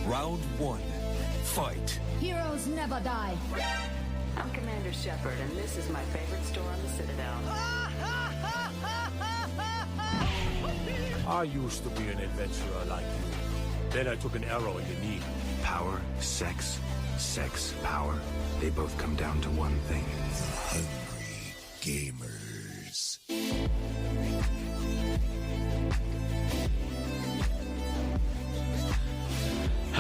Round one. Fight. Heroes never die. I'm Commander Shepard, and this is my favorite store on the Citadel. I used to be an adventurer like you. Then I took an arrow in the knee. Power, sex, power. They both come down to one thing. Hungry gamers.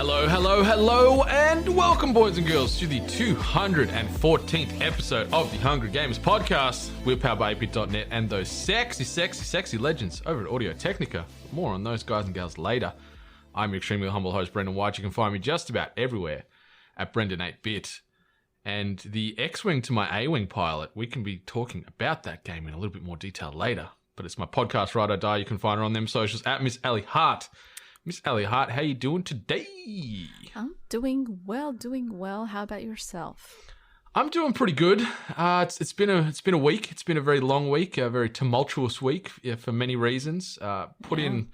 Hello, and welcome, boys and girls, to the 214th episode of the Hungry Gamers podcast. We're powered by AP.net and those sexy legends over at Audio Technica. More on those guys and gals later. I'm your extremely humble host, Brendan White. You can find me just about everywhere at Brendan8bit. And the X-Wing to my A-Wing pilot, we can be talking about that game in a little bit more detail later. But it's my podcast, Ride or Die. You can find her on them socials at Miss Ellie Hart. Miss Ellie Hart, how you doing today? I'm doing well. How about yourself? I'm doing pretty good. It's been a week. It's been a very long week, a very tumultuous week for many reasons. In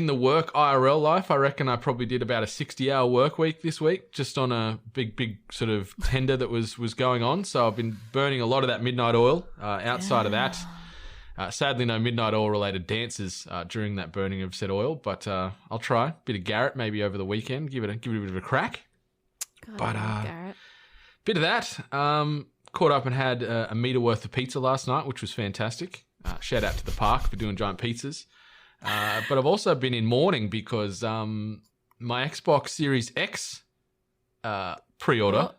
the work IRL life, I reckon I probably did about a 60-hour work week this week, just on a big sort of tender that was going on. So I've been burning a lot of that midnight oil. Outside of that, sadly no midnight oil related dances during that burning of said oil, but I'll try a bit of Garrett maybe over the weekend. Give it a bit of a crack. Garrett. Bit of that. Caught up and had a metre worth of pizza last night, which was fantastic. Shout out to the park for doing giant pizzas. But I've also been in mourning because my Xbox Series X pre-order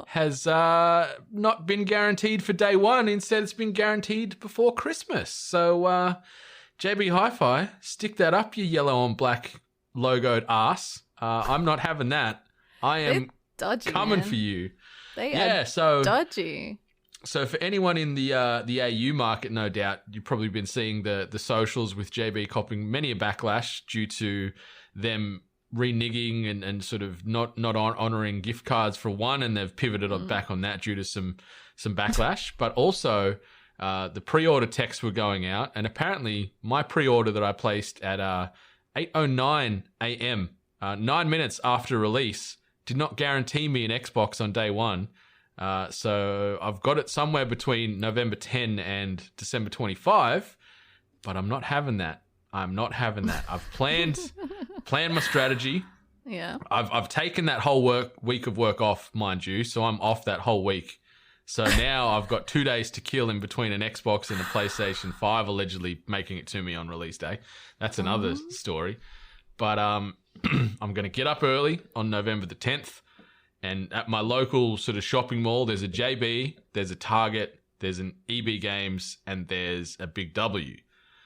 has not been guaranteed for day one. Instead, it's been guaranteed before Christmas. So, JB Hi-Fi, stick that up, you yellow on black logoed ass. I'm not having that. I am dodgy, coming man. for you. They are dodgy. So for anyone in the AU market, no doubt, you've probably been seeing the socials with JB copping many a backlash due to them reneging and sort of not honouring gift cards for one, and they've pivoted back on that due to some backlash. But also the pre-order texts were going out, and apparently my pre-order that I placed at 8:09 a.m., 9 minutes after release, did not guarantee me an Xbox on day one. So I've got it somewhere between November 10 and December 25, but I'm not having that. I've planned my strategy. Yeah. I've taken that whole week of work off, mind you, so I'm off that whole week. So now I've got 2 days to kill in between an Xbox and a PlayStation 5 allegedly making it to me on release day. That's another story. But I'm going to get up early on November the 10th. And at my local sort of shopping mall, there's a JB, there's a Target, there's an EB Games, and there's a Big W.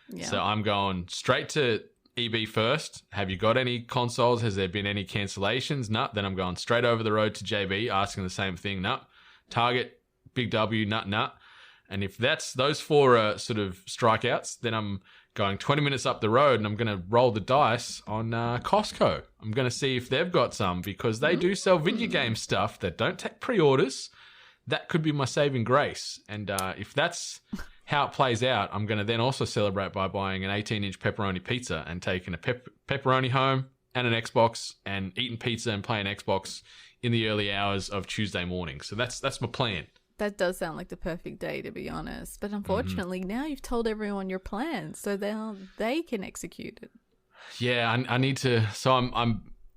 Yeah. So I'm going straight to EB first. Have you got any consoles? Has there been any cancellations? No. Then I'm going straight over the road to JB, asking the same thing. No. Target, Big W, no. And if that's those four sort of strikeouts, then I'm going 20 minutes up the road and I'm going to roll the dice on Costco. I'm going to see if they've got some, because they do sell video game stuff that don't take pre-orders. That could be my saving grace. And if that's how it plays out, I'm going to then also celebrate by buying an 18-inch pepperoni pizza and taking a pepperoni home and an Xbox and eating pizza and playing Xbox in the early hours of Tuesday morning. So that's my plan. That does sound like the perfect day, to be honest. But unfortunately, now you've told everyone your plans, so they can execute it. Yeah, I need to. So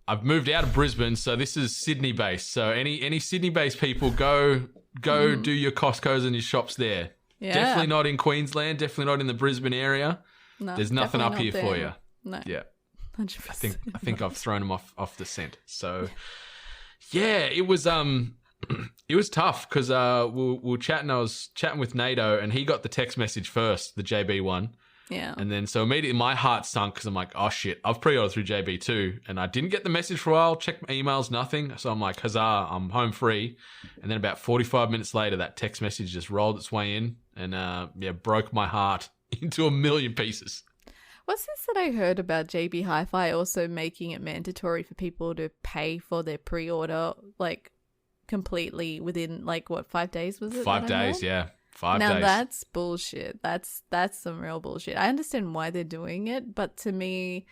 I've moved out of Brisbane, so this is Sydney based. So any Sydney based people, go do your Costco's and your shops there. Yeah. Definitely not in Queensland. Definitely not in the Brisbane area. No, there's nothing up here for you. No. Yeah. 100%. I think I've thrown them off the scent. So yeah, it was it was tough because we were chatting. I was chatting with NATO, and he got the text message first, the JB one. Yeah. And then so immediately my heart sunk because I'm like, oh shit, I've pre-ordered through JB too. And I didn't get the message for a while, checked my emails, nothing. So I'm like, huzzah, I'm home free. And then about 45 minutes later, that text message just rolled its way in and broke my heart into a million pieces. What's this that I heard about JB Hi-Fi also making it mandatory for people to pay for their pre-order, like, completely within, like, what, 5 days was it? 5 days, yeah. 5 days. Now that's bullshit. That's some real bullshit. I understand why they're doing it, but to me,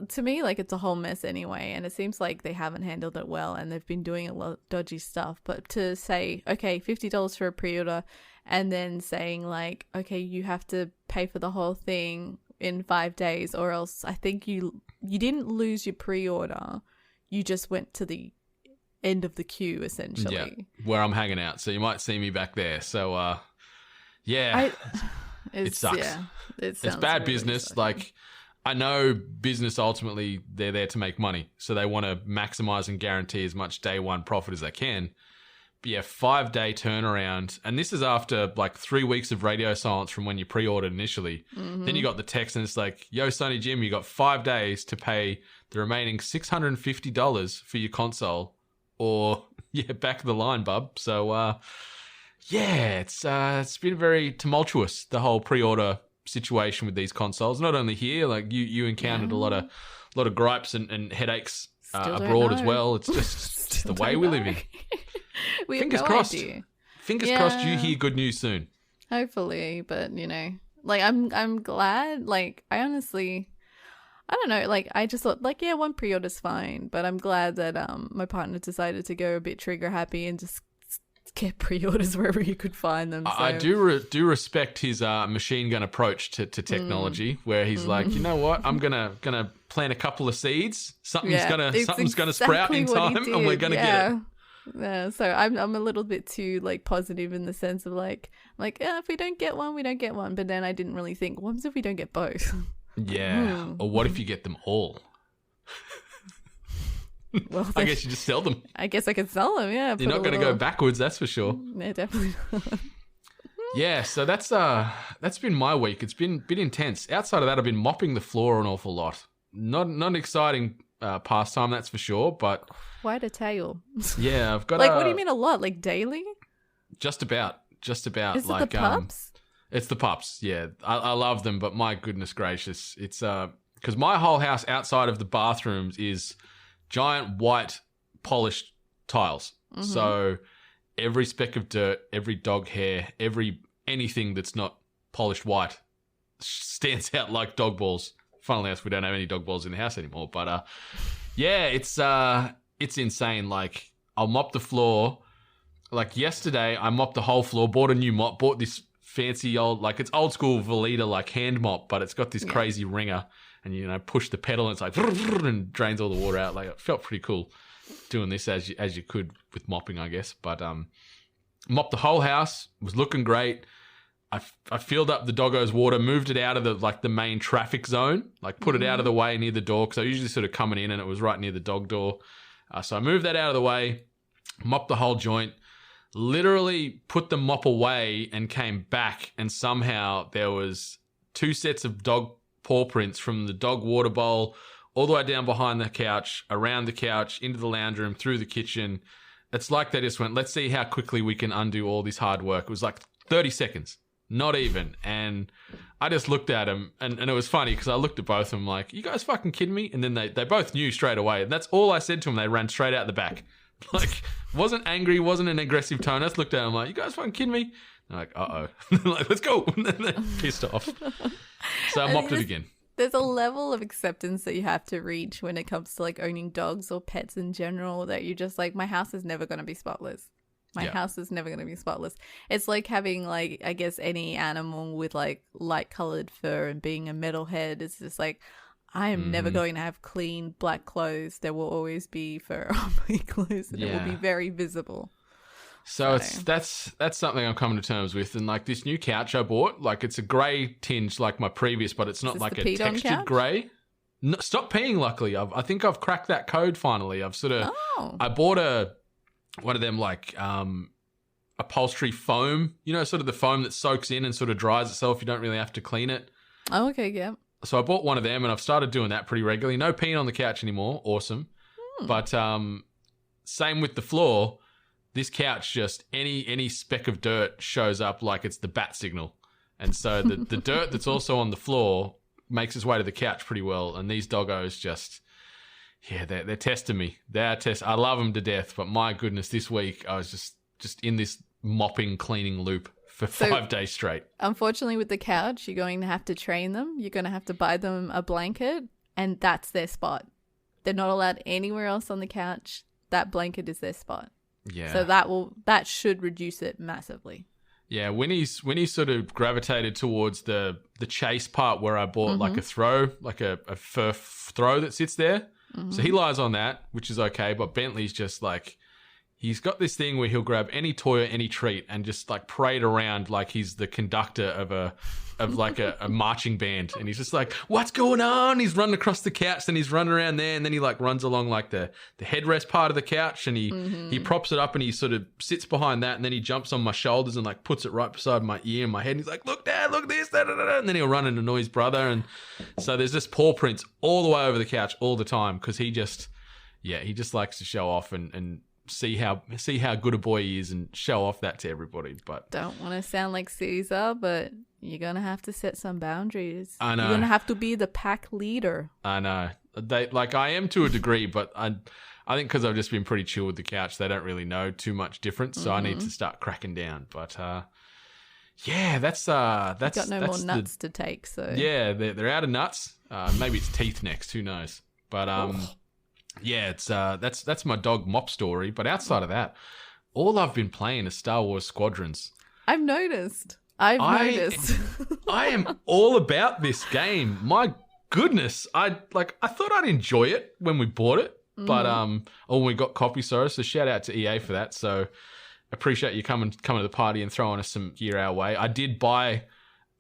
to me, like, it's a whole mess anyway, and it seems like they haven't handled it well, and they've been doing a lot of dodgy stuff. But to say, okay, $50 for a pre-order, and then saying like, okay, you have to pay for the whole thing in 5 days, or else I think you didn't lose your pre-order, you just went to the end of the queue essentially. Yeah, where I'm hanging out, so you might see me back there. So yeah, it sucks. Yeah, it's bad really business. sucky. Like, I know business ultimately they're there to make money, so they want to maximize and guarantee as much day one profit as they can. But yeah, 5-day turnaround, and this is after like 3 weeks of radio silence from when you pre-ordered initially. Then you got the text and it's like, "Yo, Sonny Jim, you got 5 days to pay the remaining $650 for your console, or yeah, back of the line, bub." So yeah, it's been very tumultuous, the whole pre-order situation with these consoles. Not only here, like you encountered a lot of gripes and headaches abroad as well. It's just the way we live in. We Fingers have no crossed. idea. Fingers crossed you hear good news soon. Hopefully, but like I'm glad. Like I honestly, I don't know. Like I just thought, like, yeah, one pre-order's fine, but I'm glad that my partner decided to go a bit trigger happy and just get pre-orders wherever you could find them. So. I do respect his machine gun approach to technology, where he's like, you know what, I'm gonna plant a couple of seeds. Something's gonna sprout in time, and we're gonna get it. Yeah, so I'm a little bit too like positive in the sense of like yeah, if we don't get one, we don't get one. But then I didn't really think, what if we don't get both? Yeah, or what if you get them all? Well, I guess you just sell them. I guess I could sell them. Yeah, you're not going to go backwards, that's for sure. Yeah, definitely. Yeah, so that's been my week. It's been a bit intense. Outside of that, I've been mopping the floor an awful lot. Not an exciting pastime, that's for sure, but quite a tale. Yeah, I've got like, what do you mean a lot? Like daily? Just about. Is like, it the pups? It's the pups. Yeah, I love them, but my goodness gracious, it's because my whole house outside of the bathrooms is giant white polished tiles. So every speck of dirt, every dog hair, anything that's not polished white stands out like dog balls. Funnily enough, we don't have any dog balls in the house anymore. But yeah, it's insane. Like, I'll mop the floor. Like yesterday, I mopped the whole floor. Bought a new mop. Bought this fancy old, like, it's old school Velita like hand mop, but it's got this crazy ringer. And push the pedal and it's like and drains all the water out. Like, it felt pretty cool doing this as you could with mopping, I guess. But mopped the whole house. Was looking great. I filled up the doggo's water, moved it out of the main traffic zone, like put it out of the way near the door, because I usually sort of coming in and it was right near the dog door. So I moved that out of the way, mopped the whole joint, literally put the mop away and came back, and somehow there was 2 sets of dog paw prints from the dog water bowl all the way down behind the couch, around the couch, into the lounge room, through the kitchen. It's like they just went, let's see how quickly we can undo all this hard work. It was like 30 seconds. Not even. And I just looked at him, and it was funny because I looked at both of them like, you guys fucking kidding me? And then they both knew straight away. And that's all I said to them. They ran straight out the back. Like, wasn't angry, wasn't an aggressive tone. I just looked at them like, you guys fucking kidding me? They're like, uh-oh. Like, let's go. And then they're pissed off. So I mopped it again. There's a level of acceptance that you have to reach when it comes to like owning dogs or pets in general, that you're just like, my house is never going to be spotless. My house is never going to be spotless. It's like having, like, I guess any animal with like light colored fur and being a metalhead. It's just like, I am never going to have clean black clothes. There will always be fur on my clothes, and it will be very visible. So that's something I'm coming to terms with. And like this new couch I bought, like, it's a grey tinge like my previous, but it's not like a textured grey. No, stop peeing, luckily. I think I've cracked that code finally. I've sort of I bought one of them like upholstery foam, sort of the foam that soaks in and sort of dries itself. You don't really have to clean it. Oh, okay, yeah. So I bought one of them and I've started doing that pretty regularly. No peeing on the couch anymore. Awesome. But same with the floor. This couch, just any speck of dirt shows up like it's the bat signal. And so the dirt that's also on the floor makes its way to the couch pretty well. And these doggos just, they're testing me. I love them to death, but my goodness, this week I was just in this mopping, cleaning loop for 5 days straight. Unfortunately, with the couch, you're going to have to train them. You're going to have to buy them a blanket and that's their spot. They're not allowed anywhere else on the couch. That blanket is their spot. Yeah. So that should reduce it massively. Yeah, Winnie's sort of gravitated towards the chase part where I bought like a throw, like a fur throw that sits there. So he lies on that, which is okay. But Bentley's just like, he's got this thing where he'll grab any toy or any treat and just like parade around like he's the conductor of a marching band. And he's just like, what's going on? He's running across the couch, then he's running around there, and then he like runs along like the headrest part of the couch, and he props it up and he sort of sits behind that, and then he jumps on my shoulders and like puts it right beside my ear and my head, and he's like, look, Dad, look at this, da, da, da, da. And then he'll run and annoy his brother. And so there's just paw prints all the way over the couch all the time, because he just likes to show off and see how good a boy he is and show off that to everybody. But don't want to sound like Caesar, but you're gonna have to set some boundaries. I know. You're gonna have to be the pack leader. I know. I am to a degree, but I think because I've just been pretty chill with the couch, they don't really know too much difference. So I need to start cracking down. But yeah, that's got no more nuts to take. So yeah, they're out of nuts. Maybe it's teeth next. Who knows? But yeah, it's that's my dog Mop story. But outside of that, all I've been playing is Star Wars Squadrons. I've noticed. I am all about this game. My goodness, I thought I'd enjoy it when we bought it, but we got copies. So shout out to EA for that. So appreciate you coming to the party and throwing us some gear our way. I did buy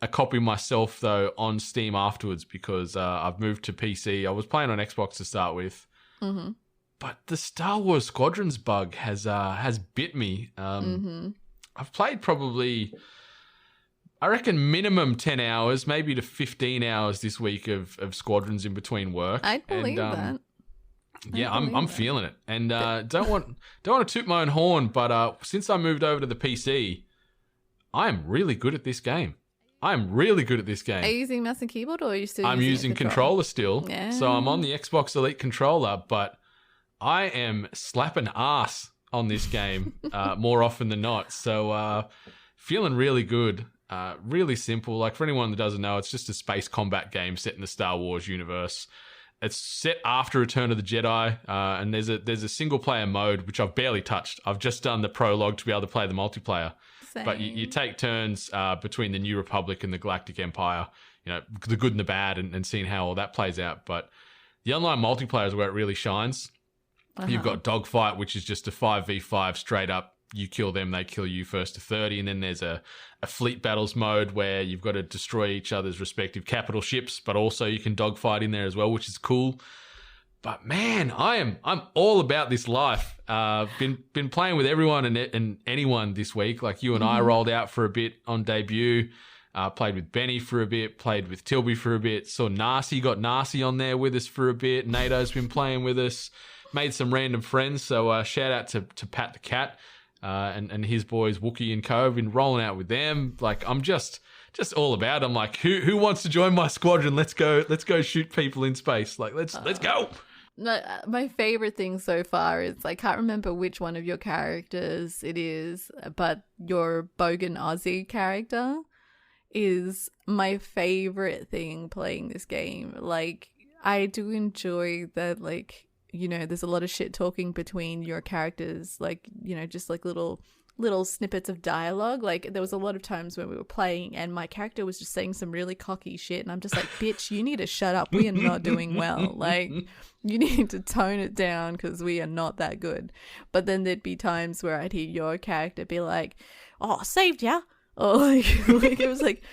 a copy myself though on Steam afterwards, because I've moved to PC. I was playing on Xbox to start with. But the Star Wars Squadrons bug has bit me. I've played probably, I reckon, minimum 10 hours, maybe to 15 hours this week of Squadrons in between work. I'd believe that. Yeah, I'm feeling it. And don't want to toot my own horn, but since I moved over to the PC, I am really good at this game. Are you using mouse and keyboard, or are you still I'm using controller still. Yeah. So I'm on the Xbox Elite controller, but I am slapping ass on this game more often than not. So feeling really good. Really simple. Like, for anyone that doesn't know, it's just a space combat game set in the Star Wars universe. It's set after Return of the Jedi, and there's a single player mode, which I've barely touched. I've just done the prologue to be able to play the multiplayer. Same. But you take turns between the New Republic and the Galactic Empire, the good and the bad, and seeing how all that plays out. But the online multiplayer is where it really shines. You've got Dogfight, which is just a 5v5 straight up. You kill them, they kill you first to 30. And then there's a fleet battles mode where you've got to destroy each other's respective capital ships, but also you can dogfight in there as well, which is cool. But man, I'm all about this life. Been playing with everyone and anyone this week. Like you and I rolled out for a bit on debut. Played with Benny for a bit. Played with Tilby for a bit. Saw Narcy, got Narcy on there with us for a bit. NATO's been playing with us. Made some random friends. So shout out to Pat the Cat and his boys Wookie and Co. I've been rolling out with them. Like I'm just all about it. I'm like, who wants to join my squadron? Let's go shoot people in space. Like let's go. No, my favorite thing so far is, I can't remember which one of your characters it is, but your Bogan Aussie character is my favorite thing playing this game. Like, I do enjoy that, like, there's a lot of shit talking between your characters, like, just like little snippets of dialogue. Like, there was a lot of times when we were playing and my character was just saying some really cocky shit, and I'm just like, bitch, you need to shut up. We are not doing well. Like, you need to tone it down because we are not that good. But then there'd be times where I'd hear your character be like, oh, saved ya. Or like it was like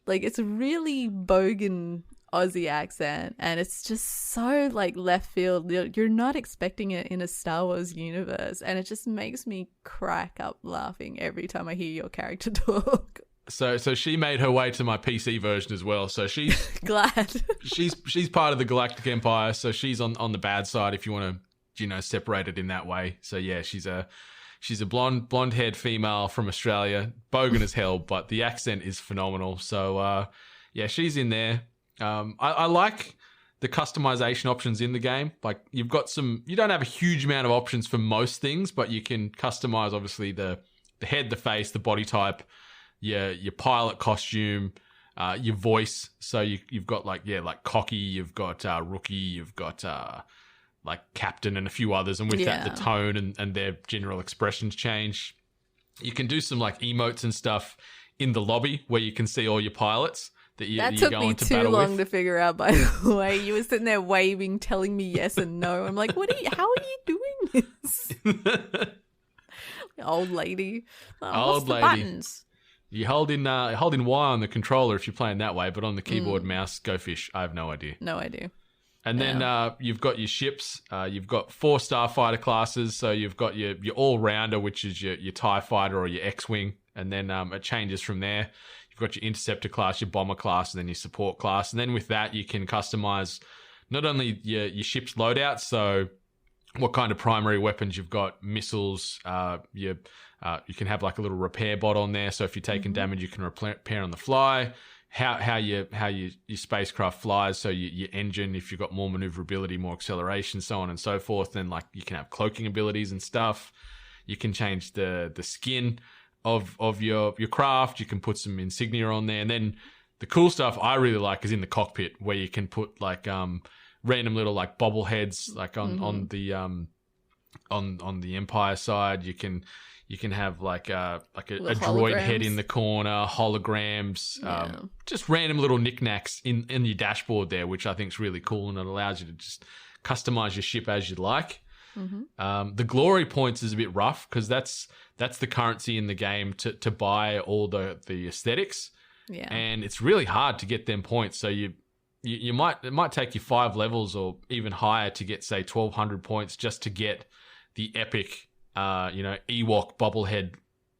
it's a really bogan Aussie accent, and it's just so like left field. You're not expecting it in a Star Wars universe, and it just makes me crack up laughing every time I hear your character talk. So she made her way to my PC version as well. So she's glad she's part of the Galactic Empire. So she's on the bad side if you want to separate it in that way. So yeah, she's a blonde haired female from Australia, bogan as hell, but the accent is phenomenal. So yeah, she's in there. I like the customization options in the game. Like, you've got you don't have a huge amount of options for most things, but you can customize obviously the head, the face, the body type, your pilot costume, your voice. So you've got like cocky, you've got rookie, you've got like captain and a few others. And with that, the tone and their general expressions change. You can do some like emotes and stuff in the lobby where you can see all your pilots that you go into battle with. That took me too long to figure out, by the way. You were sitting there waving, telling me yes and no. I'm like, how are you doing this? Old lady. Old lady. Buttons? You hold in Y on the controller if you're playing that way, but on the keyboard mouse, go fish. I have no idea. No idea. And then you've got your ships. You've got 4 starfighter classes. So you've got your all-rounder, which is your TIE fighter or your X-Wing. And then it changes from there. You've got your interceptor class, your bomber class, and then your support class. And then with that, you can customize not only your ship's loadouts, so what kind of primary weapons you've got, missiles, you can have like a little repair bot on there. So if you're taking damage, you can repair on the fly. How your spacecraft flies, so your engine, if you've got more maneuverability, more acceleration, so on and so forth. Then like you can have cloaking abilities and stuff. You can change the skin of your craft. You can put some insignia on there. And then the cool stuff I really like is in the cockpit, where you can put like random little like bobbleheads like on the Empire side. You can have like a droid head in the corner, holograms, just random little knickknacks in your dashboard there, which I think is really cool, and it allows you to just customize your ship as you like. The glory points is a bit rough because that's the currency in the game to buy all the aesthetics, and it's really hard to get them points. So it might take you 5 levels or even higher to get, say, 1,200 points just to get the epic Ewok bobblehead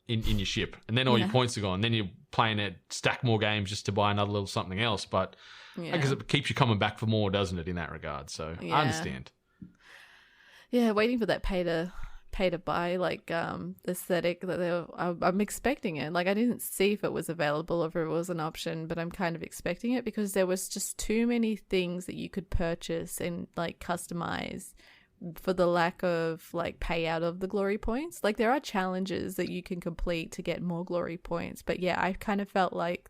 in your ship, and then all your points are gone. Then you're playing it, stack more games just to buy another little something else. But I guess it keeps you coming back for more, doesn't it? In that regard, so I understand. Yeah, waiting for that pay to buy like aesthetic that I'm expecting it. Like I didn't see if it was available or if it was an option, but I'm kind of expecting it because there was just too many things that you could purchase and like customize for the lack of like payout of the glory points. Like there are challenges that you can complete to get more glory points, but yeah, I kind of felt like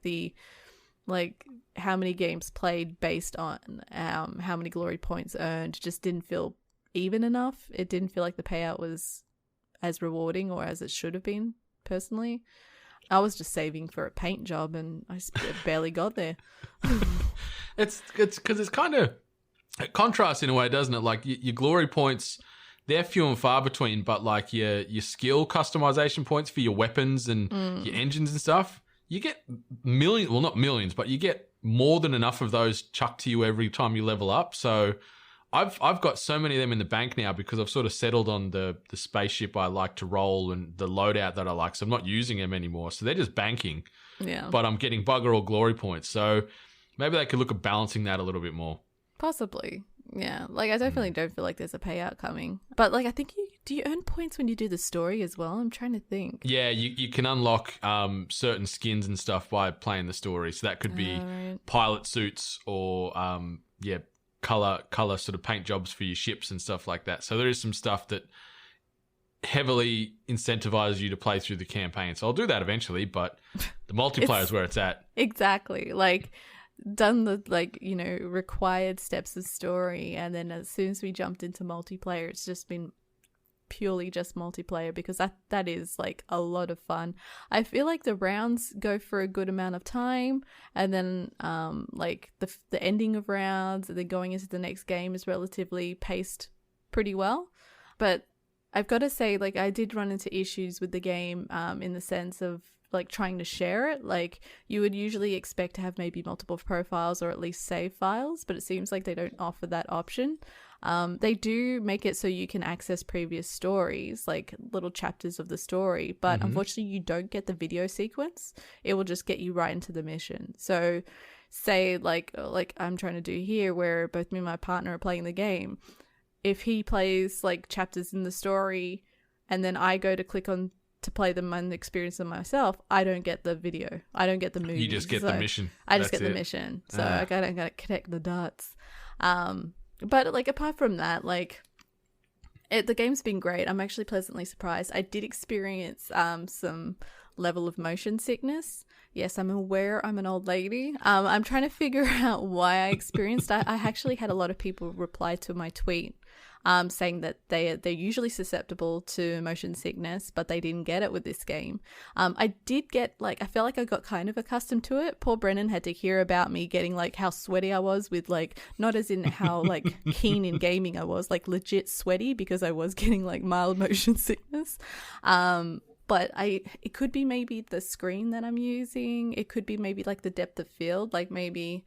how many games played based on how many glory points earned just didn't feel even enough. It didn't feel like the payout was as rewarding or as it should have been. Personally, I was just saving for a paint job and I barely got there. It's because it's kind of it contrasts in a way, doesn't it? Like your glory points, they're few and far between, but like your skill customization points for your weapons and your engines and stuff, you get millions, well not millions, but you get more than enough of those chucked to you every time you level up. So I've got so many of them in the bank now because I've sort of settled on the spaceship I like to roll and the loadout that I like. So I'm not using them anymore. So they're just banking. Yeah. But I'm getting bugger all glory points. So maybe they could look at balancing that a little bit more. Possibly. Yeah. Like I definitely don't feel like there's a payout coming. But like I think do you earn points when you do the story as well? I'm trying to think. Yeah, you can unlock certain skins and stuff by playing the story. So that could be pilot suits or color sort of paint jobs for your ships and stuff like that. So there is some stuff that heavily incentivizes you to play through the campaign. So I'll do that eventually, but the multiplayer is where it's at. Exactly. Like done the required steps of story, and then as soon as we jumped into multiplayer, it's just been purely just multiplayer because that is like a lot of fun. I feel like the rounds go for a good amount of time, and then like the ending of rounds and then going into the next game is relatively paced pretty well. But I've got to say, like I did run into issues with the game in the sense of like trying to share it. Like you would usually expect to have maybe multiple profiles or at least save files, but it seems like they don't offer that option. They do make it so you can access previous stories, like little chapters of the story, but unfortunately you don't get the video sequence. It will just get you right into the mission. So say like I'm trying to do here where both me and my partner are playing the game. If he plays like chapters in the story and then I go to click on to play them and experience them myself, I don't get the video. I don't get the movie. You just get the mission. I just get the mission. So I gotta connect the dots. But like apart from that, like the game's been great. I'm actually pleasantly surprised. I did experience some level of motion sickness. Yes, I'm aware I'm an old lady. I'm trying to figure out why I experienced. I actually had a lot of people reply to my tweet saying that they're usually susceptible to motion sickness, but they didn't get it with this game. I did get, like, I felt like I got kind of accustomed to it. Poor Brennan had to hear about me getting, like, how sweaty I was with, like, not as in how, like, keen in gaming I was, like, legit sweaty, because I was getting, like, mild motion sickness. But it could be maybe the screen that I'm using. It could be maybe like the depth of field. Like maybe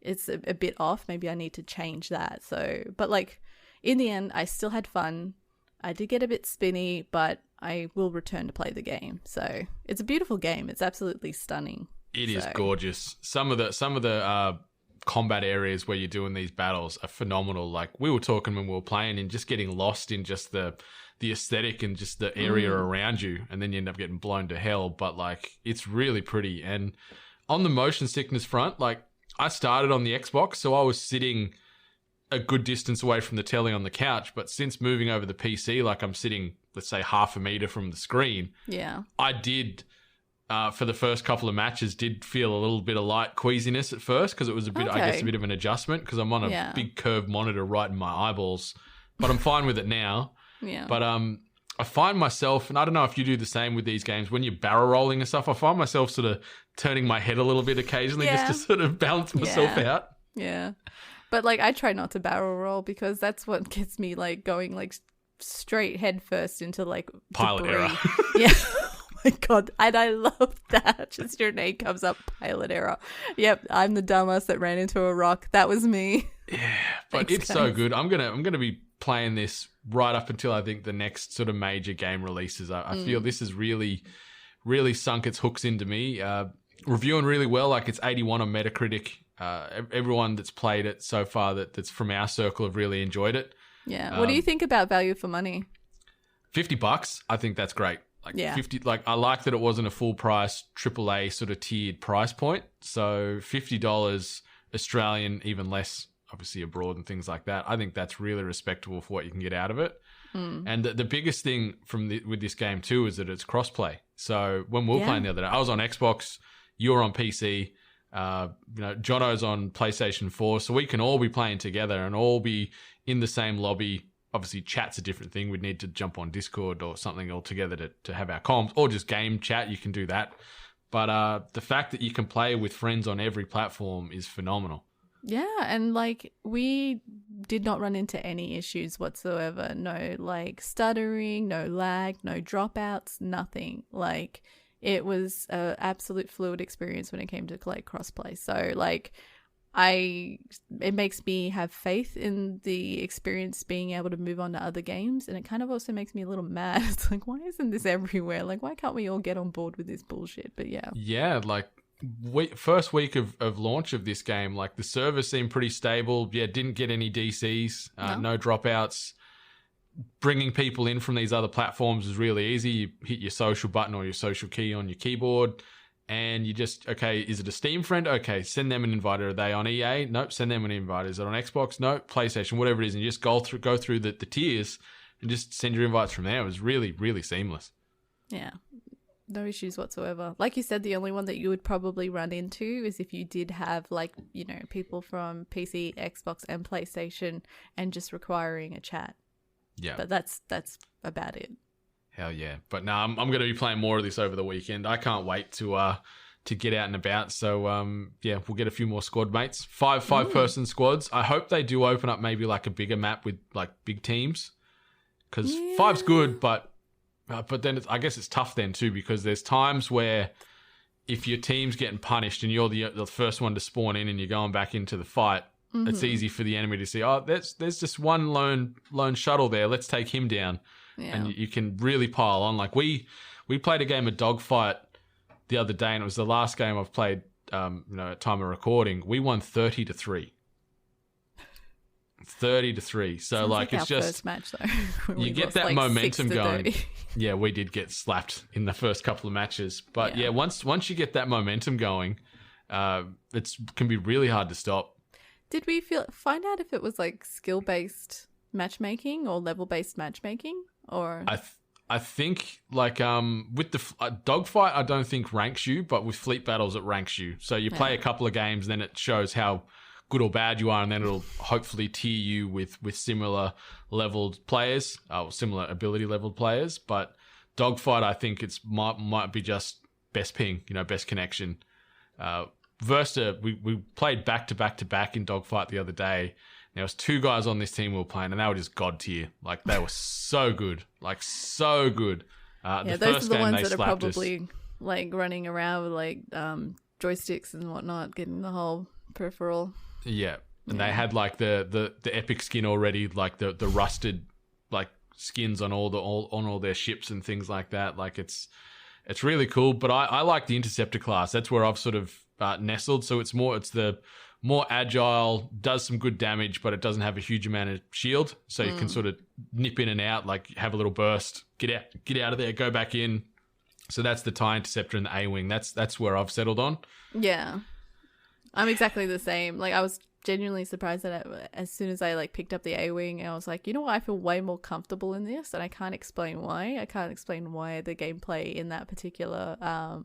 it's a bit off. Maybe I need to change that. So, but like in the end, I still had fun. I did get a bit spinny, but I will return to play the game. So it's a beautiful game. It's absolutely stunning. It is gorgeous. Some of the combat areas where you're doing these battles are phenomenal. Like we were talking when we were playing and just getting lost in just the aesthetic and just the area around you, and then you end up getting blown to hell. But like it's really pretty. And on the motion sickness front, like I started on the Xbox, so I was sitting a good distance away from the telly on the couch, but since moving over the PC, like I'm sitting, let's say, half a meter from the screen. Yeah, I did for the first couple of matches did feel a little bit of light queasiness at first, because it was a bit, I guess, a bit of an adjustment, because I'm on a big curved monitor right in my eyeballs, but I'm fine with it now. Yeah. But I find myself, and I don't know if you do the same with these games, when you're barrel rolling and stuff, I find myself sort of turning my head a little bit occasionally just to sort of balance myself out. Yeah. But like I try not to barrel roll, because that's what gets me like going like straight head first into like pilot debris. error. Yeah. Oh my God. And I love that. Just your name comes up, pilot error. Yep. I'm the dumbass that ran into a rock. That was me. Yeah. But Thanks, it's guys. so good. I'm gonna be playing this right up until I think the next sort of major game releases. I feel this has really, really sunk its hooks into me. Reviewing really well, like it's 81 on Metacritic. Everyone that's played it so far that's from our circle have really enjoyed it. Yeah. What do you think about value for money? $50, I think that's great. Like 50, like I like that it wasn't a full price AAA sort of tiered price point. So $50 Australian, even less obviously abroad and things like that. I think that's really respectable for what you can get out of it. And the biggest thing with this game too is that it's crossplay. So when we were playing the other day, I was on Xbox, you were on PC, Jono's on PlayStation 4, so we can all be playing together and all be in the same lobby. Obviously, chat's a different thing. We'd need to jump on Discord or something altogether to have our comms, or just game chat. You can do that. But the fact that you can play with friends on every platform is phenomenal. Yeah, and like we did not run into any issues whatsoever. No like stuttering, no lag, no dropouts, nothing. Like it was an absolute fluid experience when it came to like crossplay. So like it makes me have faith in the experience being able to move on to other games, and it kind of also makes me a little mad. It's like, why isn't this everywhere? Like, why can't we all get on board with this bullshit? But yeah, like first week of launch of this game, like the server seemed pretty stable. Didn't get any DCs, no dropouts. Bringing people in from these other platforms is really easy. You hit your social button or your social key on your keyboard, and you just, is it a Steam friend? Okay, send them an invite. Are they on EA? Nope, send them an invite. Is it on Xbox? Nope, PlayStation, whatever it is. And you just go through the tiers and just send your invites from there. It was really, really seamless. Yeah, no issues whatsoever. Like you said, the only one that you would probably run into is if you did have like, people from PC, Xbox and PlayStation and just requiring a chat. Yeah. But that's about it. Hell yeah. But no, I'm going to be playing more of this over the weekend. I can't wait to get out and about. So, we'll get a few more squad mates. Five-person squads. I hope they do open up maybe like a bigger map with like big teams. Because 5's good, but then I guess it's tough then too, because there's times where if your team's getting punished and you're the first one to spawn in and you're going back into the fight, it's easy for the enemy to see, there's just one lone shuttle there. Let's take him down. Yeah. And you can really pile on. Like we played a game of Dogfight the other day, and it was the last game I've played, at time of recording. We won 30-3. 30-3. So sounds like it's our just first match though. You get that momentum going. Yeah, we did get slapped in the first couple of matches, but once you get that momentum going, it can be really hard to stop. Did we find out if it was like skill based matchmaking or level based matchmaking, or? I think like with the dogfight, I don't think ranks you, but with fleet battles, it ranks you. So you play a couple of games, then it shows how good or bad you are, and then it'll hopefully tier you with similar leveled players, similar ability leveled players. But dogfight, I think it's might be just best ping, best connection. Versa, we played back to back in dogfight the other day. There was 2 guys on this team we were playing, and they were just god tier. Like, they were so good. Like, so good. The those first are the game, ones they that are slapped us. probably like running around with like joysticks and whatnot, getting the whole peripheral. Yeah. And they had like the epic skin already, like the rusted like skins on all their ships and things like that. Like, it's really cool. But I like the interceptor class. That's where I've sort of nestled. So it's the more agile, does some good damage, but it doesn't have a huge amount of shield. So you can sort of nip in and out, like have a little burst, get out of there, go back in. So that's the TIE Interceptor and the A-Wing. That's where I've settled on. Yeah. I'm exactly the same. Like, I was genuinely surprised that as soon as I like picked up the A-Wing, I was like, you know what, I feel way more comfortable in this, and I can't explain why. I can't explain why the gameplay in that particular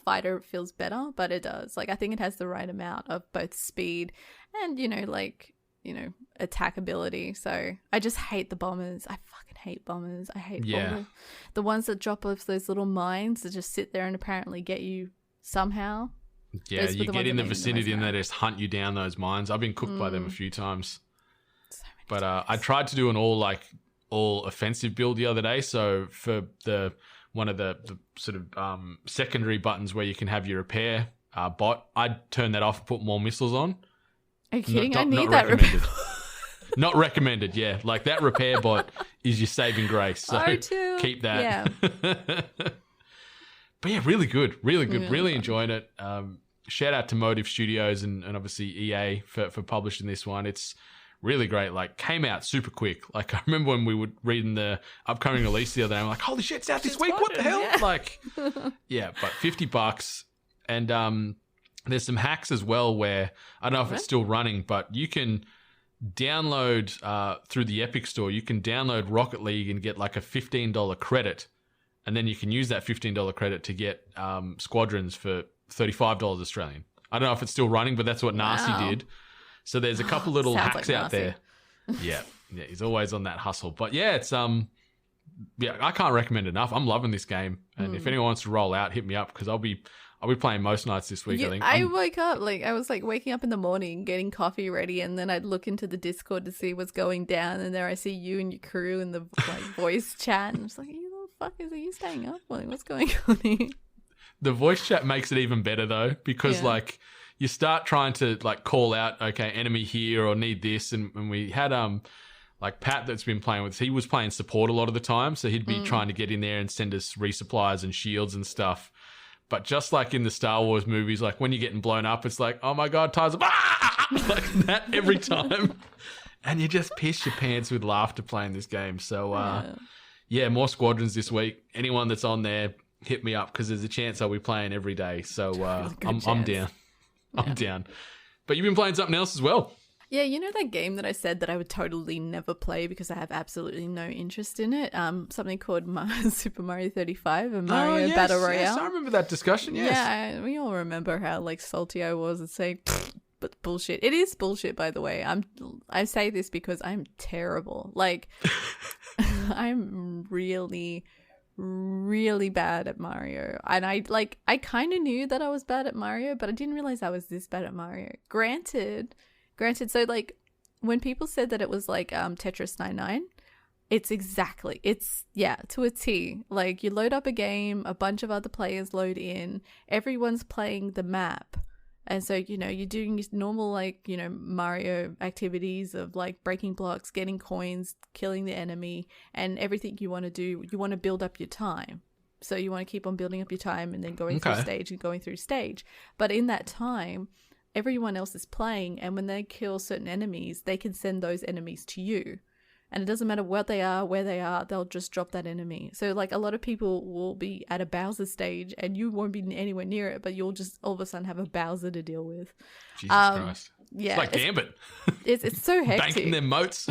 fighter feels better, but it does. Like, I think it has the right amount of both speed and attack ability. So I just hate the bombers. I fucking hate bombers. I hate the ones that drop off those little mines that just sit there and apparently get you somehow. Yeah, you get in the vicinity and they just hunt you down those mines. I've been cooked by them a few times. But I tried to do an all offensive build the other day. So for one of the sort of secondary buttons where you can have your repair bot, I'd turn that off and put more missiles on. Are you kidding? I need not that recommended. Not recommended, yeah. Like, that repair bot is your saving grace. So keep that. Yeah. But yeah, really good. Really good. Really enjoying it. Shout out to Motive Studios and obviously EA for publishing this one. It's really great. Like, came out super quick. Like, I remember when we were reading the upcoming release the other day, I'm like, holy shit, it's out this week. What the hell? Yeah. Like, yeah, but $50. And there's some hacks as well where, I don't know if it's still running, but you can download through the Epic Store, you can download Rocket League and get like a $15 credit. And then you can use that $15 credit to get Squadrons for $35 Australian. I don't know if it's still running, but that's what Narcy did. So there's a couple little hacks out there. Yeah, he's always on that hustle. But yeah, it's I can't recommend it enough. I'm loving this game, and if anyone wants to roll out, hit me up because I'll be playing most nights this week. I think I wake up I was like waking up in the morning, getting coffee ready, and then I'd look into the Discord to see what's going down, and there I see you and your crew in the like voice chat, and I'm just like, you little fuckers, are you staying up? Like, what's going on here? The voice chat makes it even better though, because like you start trying to like call out, okay, enemy here or need this, and we had like Pat that's been playing with us, he was playing support a lot of the time, so he'd be trying to get in there and send us resupplies and shields and stuff. But just like in the Star Wars movies, like when you're getting blown up, it's like, oh my god, Ty's like that every time, and you just piss your pants with laughter playing this game. So yeah, more Squadrons this week. Anyone that's on there, hit me up because there's a chance I'll be playing every day. So I'm down. I'm down. But you've been playing something else as well. Yeah, you know that game that I said that I would totally never play because I have absolutely no interest in it? Something called Super Mario 35 and Mario Battle Royale. Yes, I remember that discussion, yes. Yeah, we all remember how like salty I was and saying, but bullshit. It is bullshit, by the way. I say this because I'm terrible. Like, I'm really, really bad at Mario. And I kind of knew that I was bad at Mario, but I didn't realize I was this bad at Mario. Granted, so like when people said that it was like Tetris 99, it's to a T. Like, you load up a game, a bunch of other players load in, everyone's playing the map. And so, you're doing your normal, like, Mario activities of like breaking blocks, getting coins, killing the enemy, and everything you want to do. You want to build up your time. So you want to keep on building up your time and then going through stage and going through stage. But in that time, everyone else is playing, and when they kill certain enemies, they can send those enemies to you. And it doesn't matter what they are, where they are, they'll just drop that enemy. So like a lot of people will be at a Bowser stage and you won't be anywhere near it, but you'll just all of a sudden have a Bowser to deal with. Jesus Christ. Yeah. It's like Gambit. It's so hectic. Banking their moats.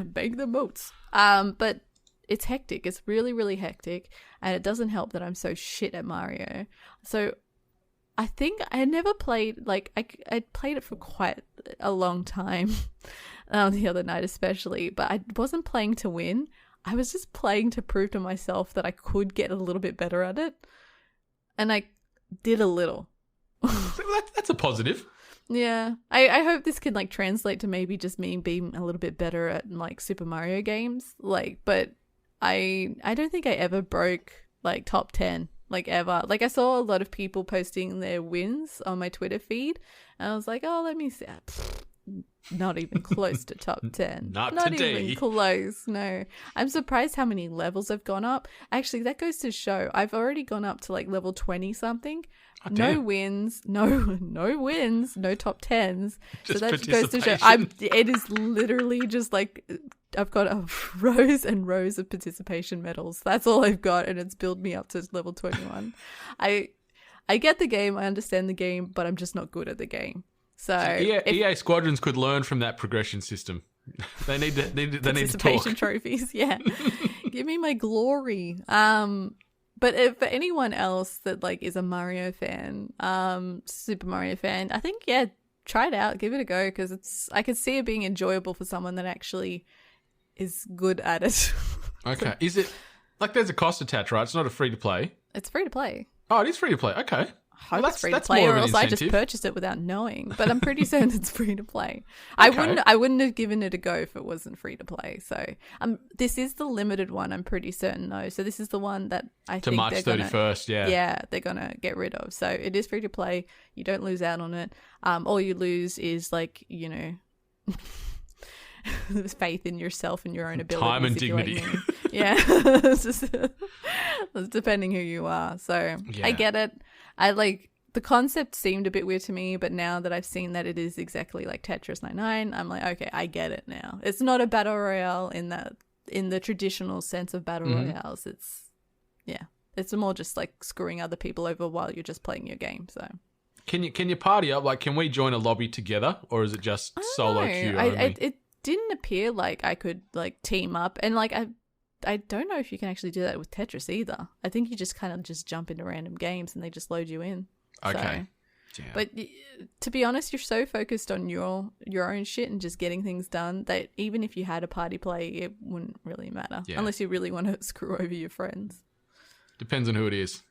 Bank the moats. But it's hectic. It's really, really hectic. And it doesn't help that I'm so shit at Mario. So I think I never played, like, I played it for quite a long time, the other night especially, but I wasn't playing to win. I was just playing to prove to myself that I could get a little bit better at it. And I did a little. That's a positive. Yeah. I hope this can, like, translate to maybe just me being a little bit better at, like, Super Mario games. Like, but I don't think I ever broke, like, top 10. Like, ever. Like, I saw a lot of people posting their wins on my Twitter feed, and I was like, oh, let me see. Not even close to top 10. Not even close. No. I'm surprised how many levels I've gone up. Actually, that goes to show I've already gone up to, like, level 20 something. Oh, no wins, no wins, no top 10s. Just so that just goes to show it is literally just like I've got rows and rows of participation medals. That's all I've got, and it's built me up to level 21. I get the game, I understand the game, but I'm just not good at the game. So EA Squadrons could learn from that progression system. They need to participation talk. trophies. Yeah, give me my glory. But for anyone else that, like, is a Mario fan, Super Mario fan, I think, yeah, try it out, give it a go, because I could see it being enjoyable for someone that actually is good at it. Okay, is it like there's a cost attached, right? It's not a free to play. It's free to play. Oh, it is free to play. Okay. I hope it's free to play, or else I just purchased it without knowing. But I'm pretty certain it's free to play. Okay. I wouldn't have given it a go if it wasn't free to play. So this is the limited one. I'm pretty certain though. So this is the one that I think March 31st. Yeah, they're gonna get rid of. So it is free to play. You don't lose out on it. All you lose is, like, you know, faith in yourself and your own abilities. Time and dignity. Yeah, it's just depending who you are. So yeah. I get it. I like the concept seemed a bit weird to me, but now that I've seen that it is exactly like Tetris 99, I'm like, okay, I get it now. It's not a battle royale in the traditional sense of battle royales. It's more just like screwing other people over while you're just playing your game. So can you party up? Like, can we join a lobby together, or is it just solo queue only? It didn't appear like I could, like, team up, and like I don't know if you can actually do that with Tetris either. I think you just kind of just jump into random games and they just load you in. Okay. So, yeah. But to be honest, you're so focused on your own shit and just getting things done that even if you had a party play, it wouldn't really matter. Yeah. Unless you really want to screw over your friends. Depends on who it is.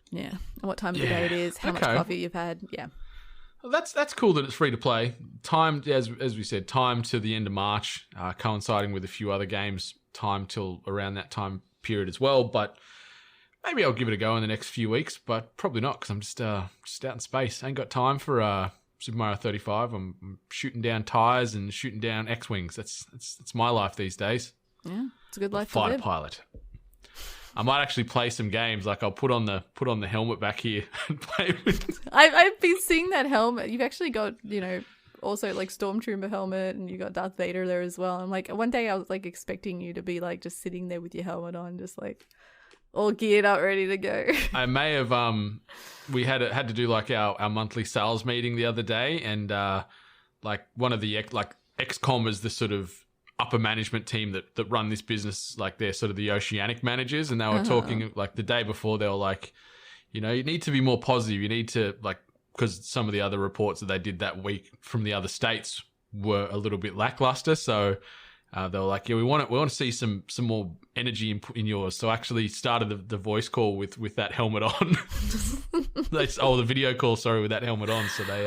Yeah. And what time of the day it is, how much coffee you've had. Yeah. Well, that's cool that it's free to play. Timed, as we said, timed to the end of March, coinciding with a few other games. Time till around that time period as well, but maybe I'll give it a go in the next few weeks, but probably not, because I'm just out in space. I ain't got time for Super Mario 35. I'm shooting down tires and shooting down X-Wings. That's my life these days. Yeah, it's a good life to live. live. Fighter pilot. I might actually play some games. Like, I'll put on the helmet back here and play with. I've been seeing that helmet. You've actually got, you know, also like Stormtrooper helmet, and you got Darth Vader there as well. I'm like, one day I was like expecting you to be like just sitting there with your helmet on, just like all geared up, ready to go. I may have we had to do like our monthly sales meeting the other day, and like one of the like XCOM is the sort of upper management team that run this business, like they're sort of the oceanic managers, and they were talking like the day before, they were like, you know, you need to be more positive. You need to, like, because some of the other reports that they did that week from the other states were a little bit lackluster. So they were like, yeah, we want to see some more energy in yours. So I actually started the voice call with that helmet on. The video call, sorry, with that helmet on. So they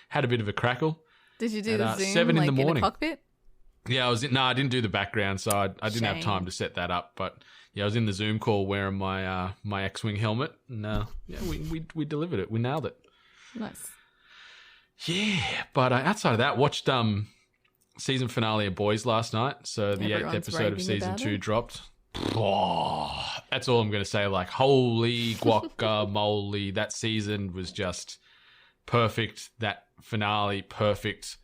had a bit of a crackle. Did you do the Zoom 7 in the like morning. in a cockpit? Yeah, I didn't do the background, so I didn't have time to set that up. But yeah, I was in the Zoom call wearing my my X-Wing helmet, and yeah, we delivered it. We nailed it. Nice. Yeah, but outside of that, watched season finale of Boys last night. So the Everyone's 8th episode of season 2 it. dropped. Oh, that's all I'm going to say. Like, holy guacamole, that season was just perfect. That finale, perfect.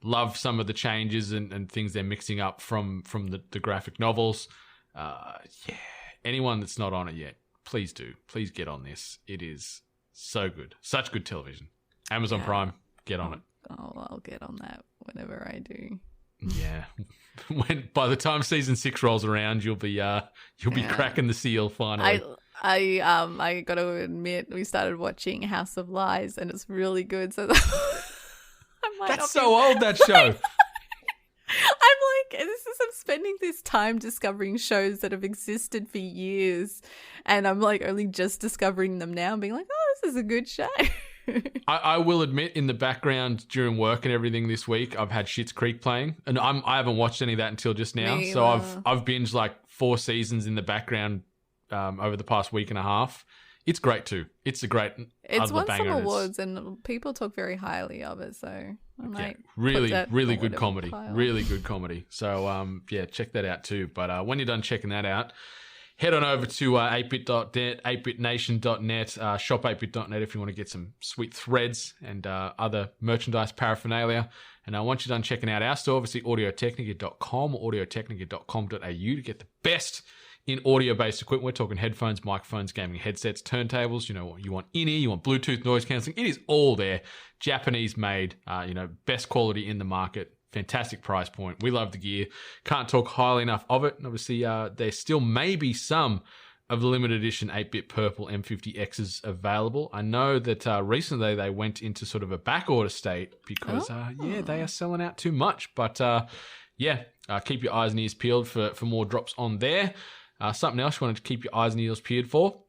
Love some of the changes and things they're mixing up from the graphic novels. Yeah, anyone that's not on it yet, please do. Please get on this. It is so good. Such good television. Amazon Prime, get on it. Oh, I'll get on that whenever I do. Yeah. By the time season 6 rolls around, you'll be cracking the seal finally. I got to admit, we started watching House of Lies, and it's really good. So That's so old, that show. I'm spending this time discovering shows that have existed for years, and I'm like only just discovering them now and being like, oh, this is a good show. I will admit, in the background during work and everything this week, I've had Schitt's Creek playing, and I haven't watched any of that until just now. So I've binged like 4 seasons in the background over the past week and a half. It's great too. It's won some awards, and people talk very highly of it. So I might really good comedy. Really good comedy. So check that out too. But when you're done checking that out, head on over to 8bit.net, 8bitnation.net, shop8bit.net if you want to get some sweet threads and other merchandise paraphernalia. And once you're done checking out our store, obviously audiotechnica.com or audiotechnica.com.au to get the best in audio-based equipment. We're talking headphones, microphones, gaming headsets, turntables. You know, you want in-ear, you want Bluetooth noise cancelling. It is all there. Japanese made, best quality in the market. Fantastic price point. We love the gear. Can't talk highly enough of it. And obviously, there still may be some of the limited edition 8-bit purple M50Xs available. I know that recently they went into sort of a back order state because, they are selling out too much. But, keep your eyes and ears peeled for more drops on there. Something else you wanted to keep your eyes and ears peeled for,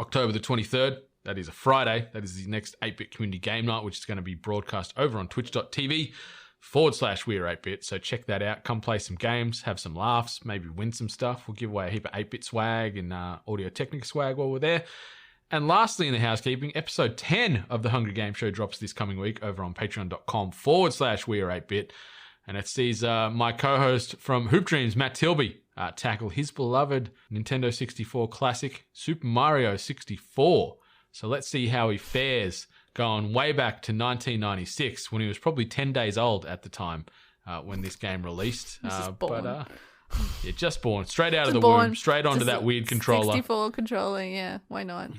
October the 23rd, that is a Friday, that is the next 8-bit community game night, which is going to be broadcast over on twitch.tv/weare8bit. So check that out. Come play some games, have some laughs, maybe win some stuff. We'll give away a heap of 8-bit swag and Audio-Technica swag while we're there. And lastly in the housekeeping, episode 10 of the Hungry Game Show drops this coming week over on patreon.com/weare8bit. And it sees my co-host from Hoop Dreams, Matt Tilby, tackle his beloved Nintendo 64 classic, Super Mario 64. So let's see how he fares, going way back to 1996 when he was probably 10 days old at the time when this game released. Just born. Straight out of the womb, straight onto that weird controller. 64 controller, yeah, why not?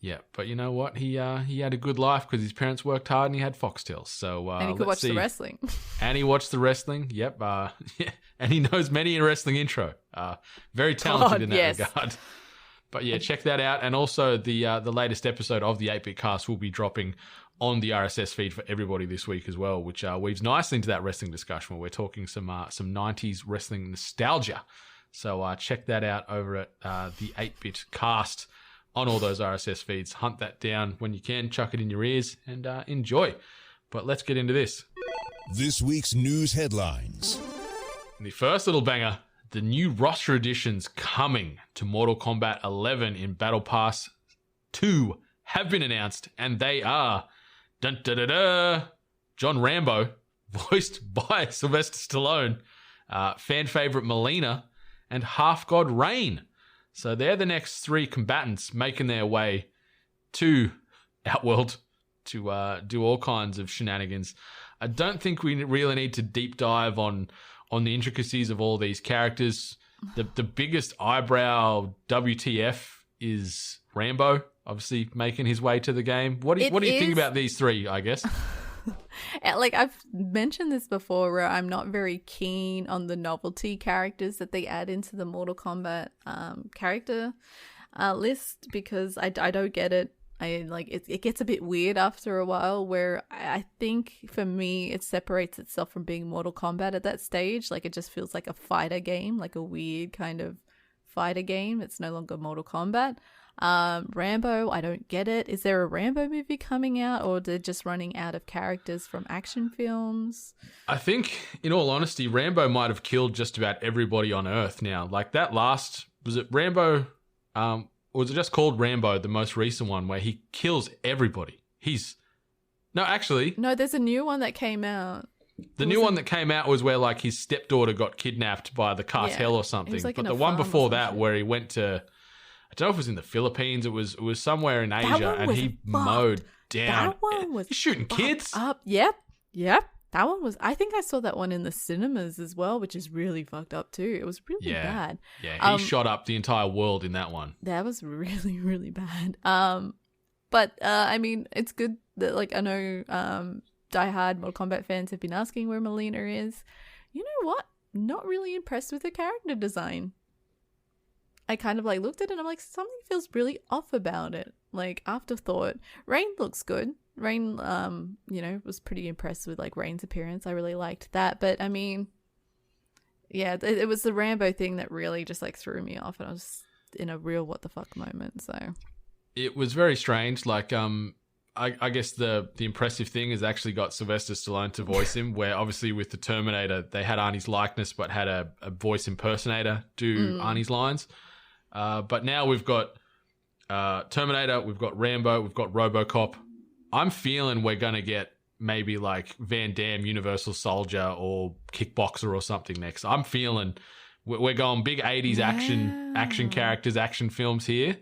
Yeah, but you know what? He had a good life because his parents worked hard and he had foxtails. So and he could watch the wrestling. And he watched the wrestling. Yep. And he knows many a wrestling intro. Very talented in that regard. But yeah, check that out. And also the latest episode of the 8-Bit Cast will be dropping on the RSS feed for everybody this week as well, which weaves nicely into that wrestling discussion where we're talking some 90s wrestling nostalgia. So check that out over at the 8-Bit Cast on all those RSS feeds. Hunt that down when you can, chuck it in your ears, and enjoy. But let's get into this. This week's news headlines. The first little banger, the new roster additions coming to Mortal Kombat 11 in Battle Pass 2 have been announced, and they are John Rambo, voiced by Sylvester Stallone, fan favorite Melina, and Half-God Rain. So they're the next 3 combatants making their way to Outworld to do all kinds of shenanigans. I don't think we really need to deep dive on the intricacies of all these characters. The biggest eyebrow WTF is Rambo, obviously making his way to the game. What do you think about these 3, I guess? Like I've mentioned this before, where I'm not very keen on the novelty characters that they add into the Mortal Kombat character list, because I don't get it. It gets a bit weird after a while, where I think for me it separates itself from being Mortal Kombat at that stage. Like it just feels like a fighter game, like a weird kind of fighter game. It's no longer Mortal Kombat. Rambo, I don't get it. Is there a Rambo movie coming out, or they're just running out of characters from action films? I think, in all honesty, Rambo might have killed just about everybody on Earth now. Like that last, was it Rambo, or was it just called Rambo, the most recent one, where he kills everybody? No, there's a new one that came out. The new one that came out was where like his stepdaughter got kidnapped by the cartel or something. Like, but the one before that, where he went to, I don't know if it was in the Philippines, it was somewhere in Asia, and he mowed down. That one was shooting kids up. Yep. That one was, I think I saw that one in the cinemas as well, which is really fucked up too. It was really bad. Yeah, he shot up the entire world in that one. That was really, really bad. But I mean, it's good that, like, I know diehard Mortal Kombat fans have been asking where Melina is. you know what? Not really impressed with the character design. I kind of like looked at it and I'm like, something feels really off about it. Like afterthought. Rain looks good. Rain, was pretty impressed with like Rain's appearance. I really liked that. But I mean, yeah, it was the Rambo thing that really just like threw me off, and I was in a real what the fuck moment. So it was very strange. Like, I guess the impressive thing is actually got Sylvester Stallone to voice him, where obviously with the Terminator, they had Arnie's likeness, but had a voice impersonator do Arnie's lines. But now we've got Terminator, we've got Rambo, we've got RoboCop. I'm feeling we're going to get maybe like Van Damme, Universal Soldier, or Kickboxer or something next. I'm feeling we're going big 80s action characters, action films here.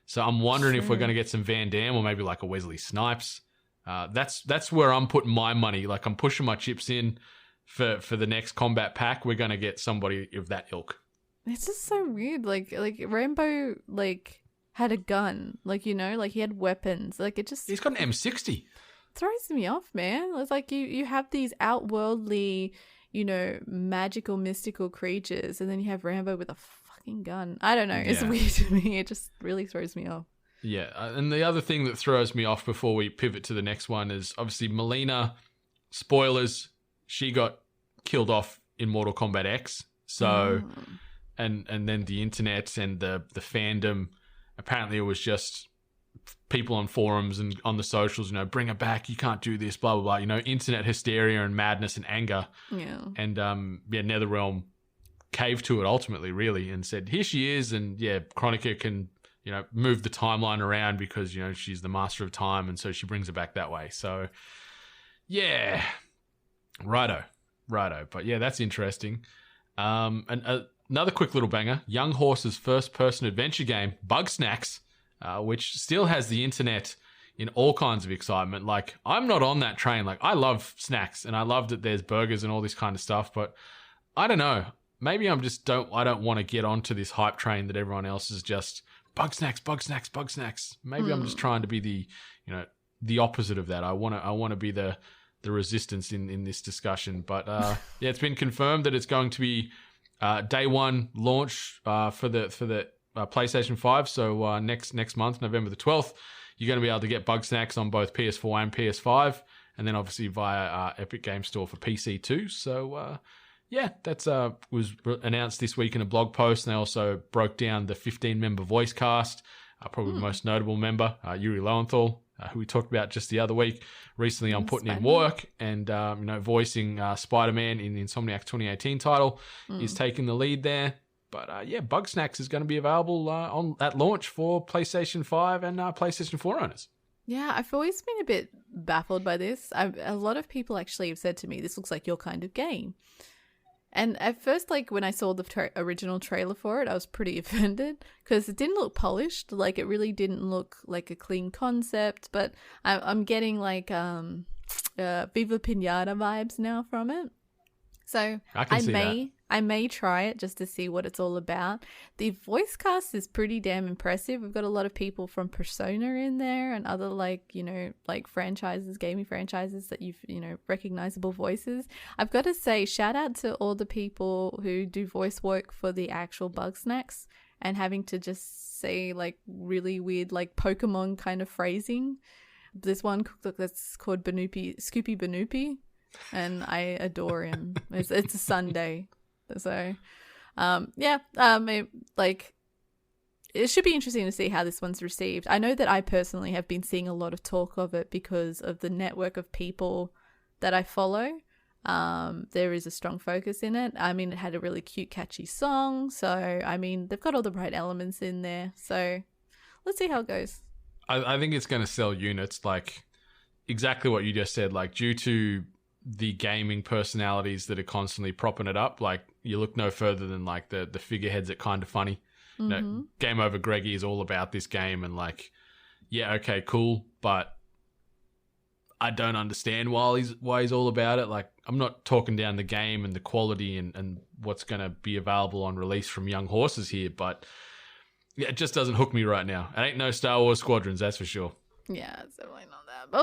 So I'm wondering if we're going to get some Van Damme or maybe like a Wesley Snipes. That's where I'm putting my money. Like I'm pushing my chips in for the next combat pack. We're going to get somebody of that ilk. It's just so weird. Like Rambo, like had a gun, like he had weapons. Like it just he's got an M60. Throws me off, man. It's like you have these outworldly, magical, mystical creatures, and then you have Rambo with a fucking gun. I don't know. It's weird to me. It just really throws me off. Yeah, and the other thing that throws me off before we pivot to the next one is obviously Melina. Spoilers: she got killed off in Mortal Kombat X. So, and then the internet and the fandom. Apparently, it was just people on forums and on the socials, bring her back. You can't do this, blah, blah, blah. Internet hysteria and madness and anger. Yeah. And, NetherRealm caved to it ultimately, really, and said, here she is. And, Chronica can, move the timeline around because, she's the master of time. And so she brings it back that way. So, yeah. Righto. But, yeah, that's interesting. And another quick little banger, Young Horse's first-person adventure game, Bugsnax, which still has the internet in all kinds of excitement. Like, I'm not on that train. Like, I love snacks, and I love that there's burgers and all this kind of stuff, but I don't know. Maybe I don't want to get onto this hype train that everyone else is just, Bugsnax. Maybe I'm just trying to be the opposite of that. I want to be the resistance in this discussion. But, it's been confirmed that it's going to be day one launch for the PlayStation 5. So next month, November the 12th, you're going to be able to get Bugsnax on both PS4 and PS5, and then obviously via Epic Game Store for PC too. So that's was announced this week in a blog post, and they also broke down the 15-member voice cast. Probably the most notable member, Yuri Lowenthal, who we talked about just the other week, recently on Putting in Work, and voicing Spider-Man in the Insomniac 2018 title, is taking the lead there. But Bugsnax is going to be available at launch for PlayStation 5 and PlayStation 4 owners. Yeah, I've always been a bit baffled by this. A lot of people actually have said to me, this looks like your kind of game. And at first, like, when I saw the original trailer for it, I was pretty offended because it didn't look polished. Like, it really didn't look like a clean concept. But I'm getting, like, Viva Pinata vibes now from it. So I may try it just to see what it's all about. The voice cast is pretty damn impressive. We've got a lot of people from Persona in there and other franchises, gaming franchises that you've, recognizable voices. I've got to say, shout out to all the people who do voice work for the actual Bugsnax and having to just say like really weird, like Pokemon kind of phrasing. There's one that's called Scoopy Banoopy. And I adore him. It's a Sunday. So, it should be interesting to see how this one's received. I know that I personally have been seeing a lot of talk of it because of the network of people that I follow. There is a strong focus in it. I mean, it had a really cute, catchy song. So, I mean, they've got all the right elements in there. So, let's see how it goes. I think it's going to sell units, like exactly what you just said, like due to the gaming personalities that are constantly propping it up. Like, you look no further than like the figureheads at Kinda Funny. Game Over Greggy is all about this game, and like, yeah, okay, cool, but I don't understand why he's all about it. Like, I'm not talking down the game and the quality and what's going to be available on release from Young Horses here, but yeah, it just doesn't hook me right now. It ain't no Star Wars Squadrons, that's for sure. Yeah, it's definitely not that, but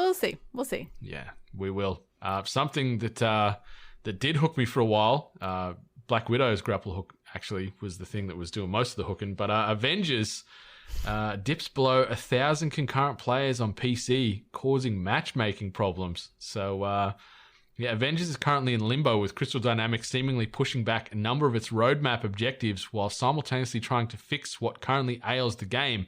we'll see. Yeah, we will. Something that that did hook me for a while. Black Widow's grapple hook actually was the thing that was doing most of the hooking. But Avengers dips below 1,000 concurrent players on PC, causing matchmaking problems. So, Avengers is currently in limbo, with Crystal Dynamics seemingly pushing back a number of its roadmap objectives while simultaneously trying to fix what currently ails the game.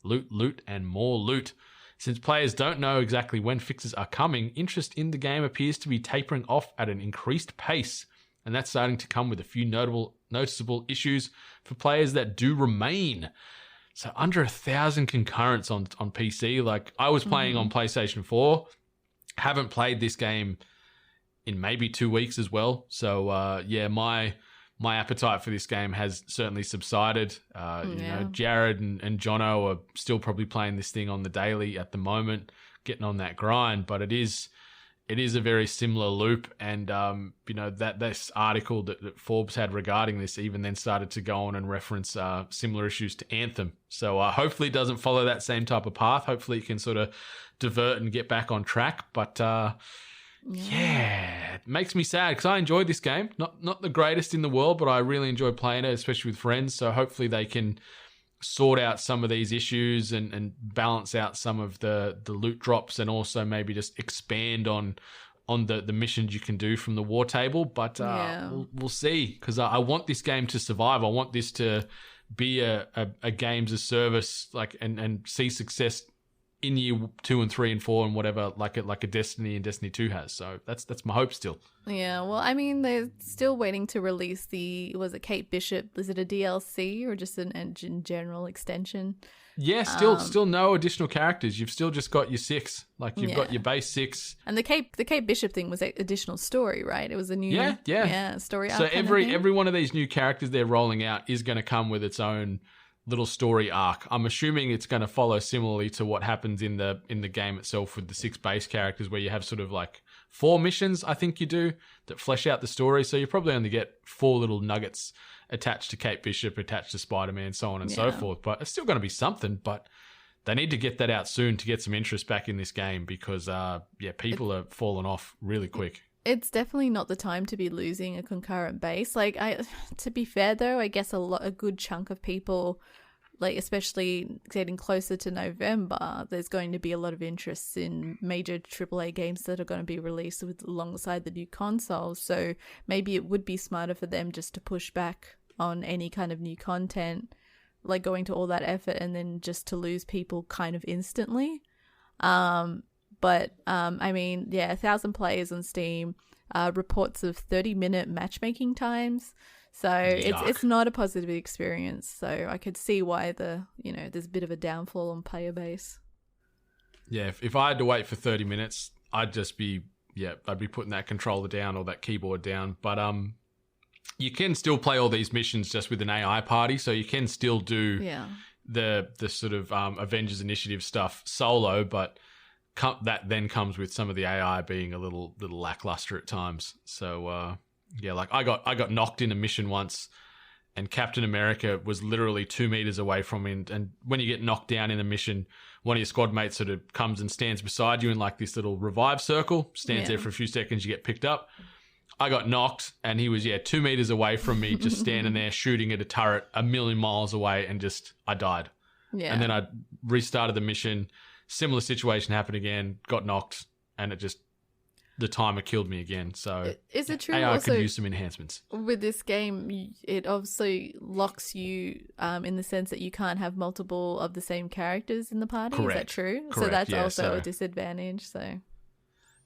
Loot, and more loot. Since players don't know exactly when fixes are coming, interest in the game appears to be tapering off at an increased pace. And that's starting to come with a few noticeable issues for players that do remain. So under 1,000 concurrents on PC. Like, I was playing on PlayStation 4. Haven't played this game in maybe 2 weeks as well. So, my appetite for this game has certainly subsided. You know, Jared and Jono are still probably playing this thing on the daily at the moment, getting on that grind. But it is a very similar loop. And, you know, that this article that Forbes had regarding this even then started to go on and reference similar issues to Anthem. So hopefully it doesn't follow that same type of path. Hopefully it can sort of divert and get back on track. But it makes me sad because I enjoyed this game. Not the greatest in the world, but I really enjoyed playing it, especially with friends. So hopefully they can sort out some of these issues and balance out some of the loot drops, and also maybe just expand on the missions you can do from the war table. But we'll see, because I want this game to survive. I want this to be a games as service, like and see success in year 2 and 3 and 4 and whatever, like a Destiny and Destiny 2 has. So that's my hope still. Yeah, well, I mean, they're still waiting to release was it Kate Bishop? Is it a DLC or just an engine general extension? Yeah, still no additional characters. You've still just got your 6. Like, you've got your base 6. And the Kate Bishop thing was additional story, right? It was a new story arc. So every one of these new characters they're rolling out is going to come with its own little story arc. I'm assuming it's going to follow similarly to what happens in the game itself with the 6 base characters, where you have sort of like 4 missions, I think you do, that flesh out the story. So you probably only get 4 little nuggets attached to Kate Bishop, attached to Spider-Man, so on and so forth. But it's still going to be something. But they need to get that out soon to get some interest back in this game, because people are falling off really quick. It's definitely not the time to be losing a concurrent base. Like, to be fair though, I guess a good chunk of people, like especially getting closer to November, there's going to be a lot of interest in major AAA games that are going to be released alongside the new consoles. So maybe it would be smarter for them just to push back on any kind of new content, like going to all that effort and then just to lose people kind of instantly. But, I mean, 1,000 players on Steam, reports of 30-minute matchmaking times. So it's not a positive experience. So I could see why there's a bit of a downfall on player base. Yeah, if I had to wait for 30 minutes, I'd be putting that controller down or that keyboard down. But you can still play all these missions just with an AI party. So you can still do the sort of Avengers Initiative stuff solo, but that then comes with some of the AI being a little lackluster at times. So like I got knocked in a mission once, and Captain America was literally 2 meters away from me. And when you get knocked down in a mission, one of your squad mates sort of comes and stands beside you in like this little revive circle, stands there for a few seconds, you get picked up. I got knocked, and he was 2 meters away from me, just standing there shooting at a turret a million miles away, and I died. Yeah. And then I restarted the mission. Similar situation happened again, got knocked, and the timer killed me again. So is it true? AI could use some enhancements. With this game, it obviously locks you in the sense that you can't have multiple of the same characters in the party. Correct. Is that true? Correct. So that's also a disadvantage. So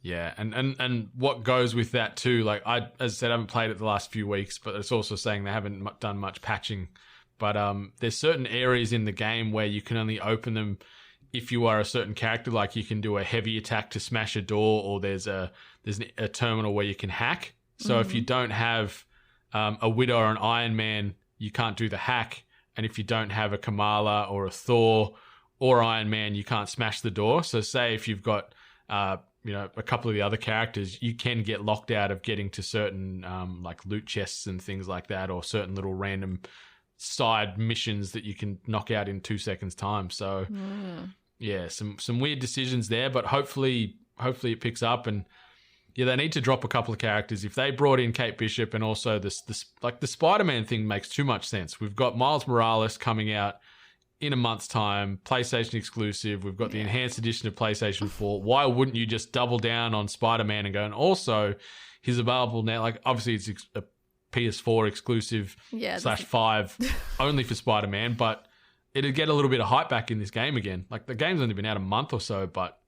yeah, and what goes with that too, like as I said, I haven't played it the last few weeks, but it's also saying they haven't done much patching. But there's certain areas in the game where you can only open them if you are a certain character. Like, you can do a heavy attack to smash a door, or there's a terminal where you can hack. So if you don't have a Widow or an Iron Man, you can't do the hack. And if you don't have a Kamala or a Thor or Iron Man, you can't smash the door. So say if you've got a couple of the other characters, you can get locked out of getting to certain like loot chests and things like that, or certain little random side missions that you can knock out in 2 seconds time. So some weird decisions there, but hopefully it picks up. And Yeah, they need to drop a couple of characters. If they brought in Kate Bishop and also this like the Spider-Man thing makes too much sense. We've got Miles Morales coming out in a month's time, PlayStation exclusive. We've got the enhanced edition of PlayStation 4. Why wouldn't you just double down on Spider-Man and go, and also he's available now, like obviously it's a PS4 exclusive /5 only for Spider-Man, but it'd get a little bit of hype back in this game again. Like the game's only been out a month or so, but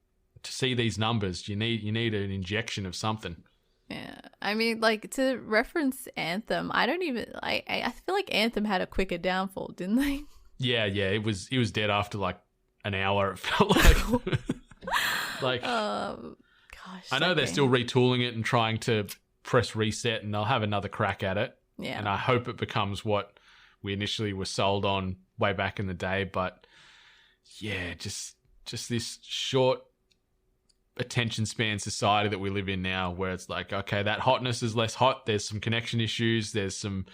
to see these numbers, you need an injection of something. Yeah, I mean, like to reference Anthem, I feel like Anthem had a quicker downfall, didn't they? Yeah, it was dead after like an hour. It felt like, gosh. I know they're still retooling it and trying to press reset, and they'll have another crack at it. Yeah, and I hope it becomes what we initially were sold on way back in the day. But yeah, just this short attention span society that we live in now, where it's like, okay, that hotness is less hot. There's some connection issues. There's some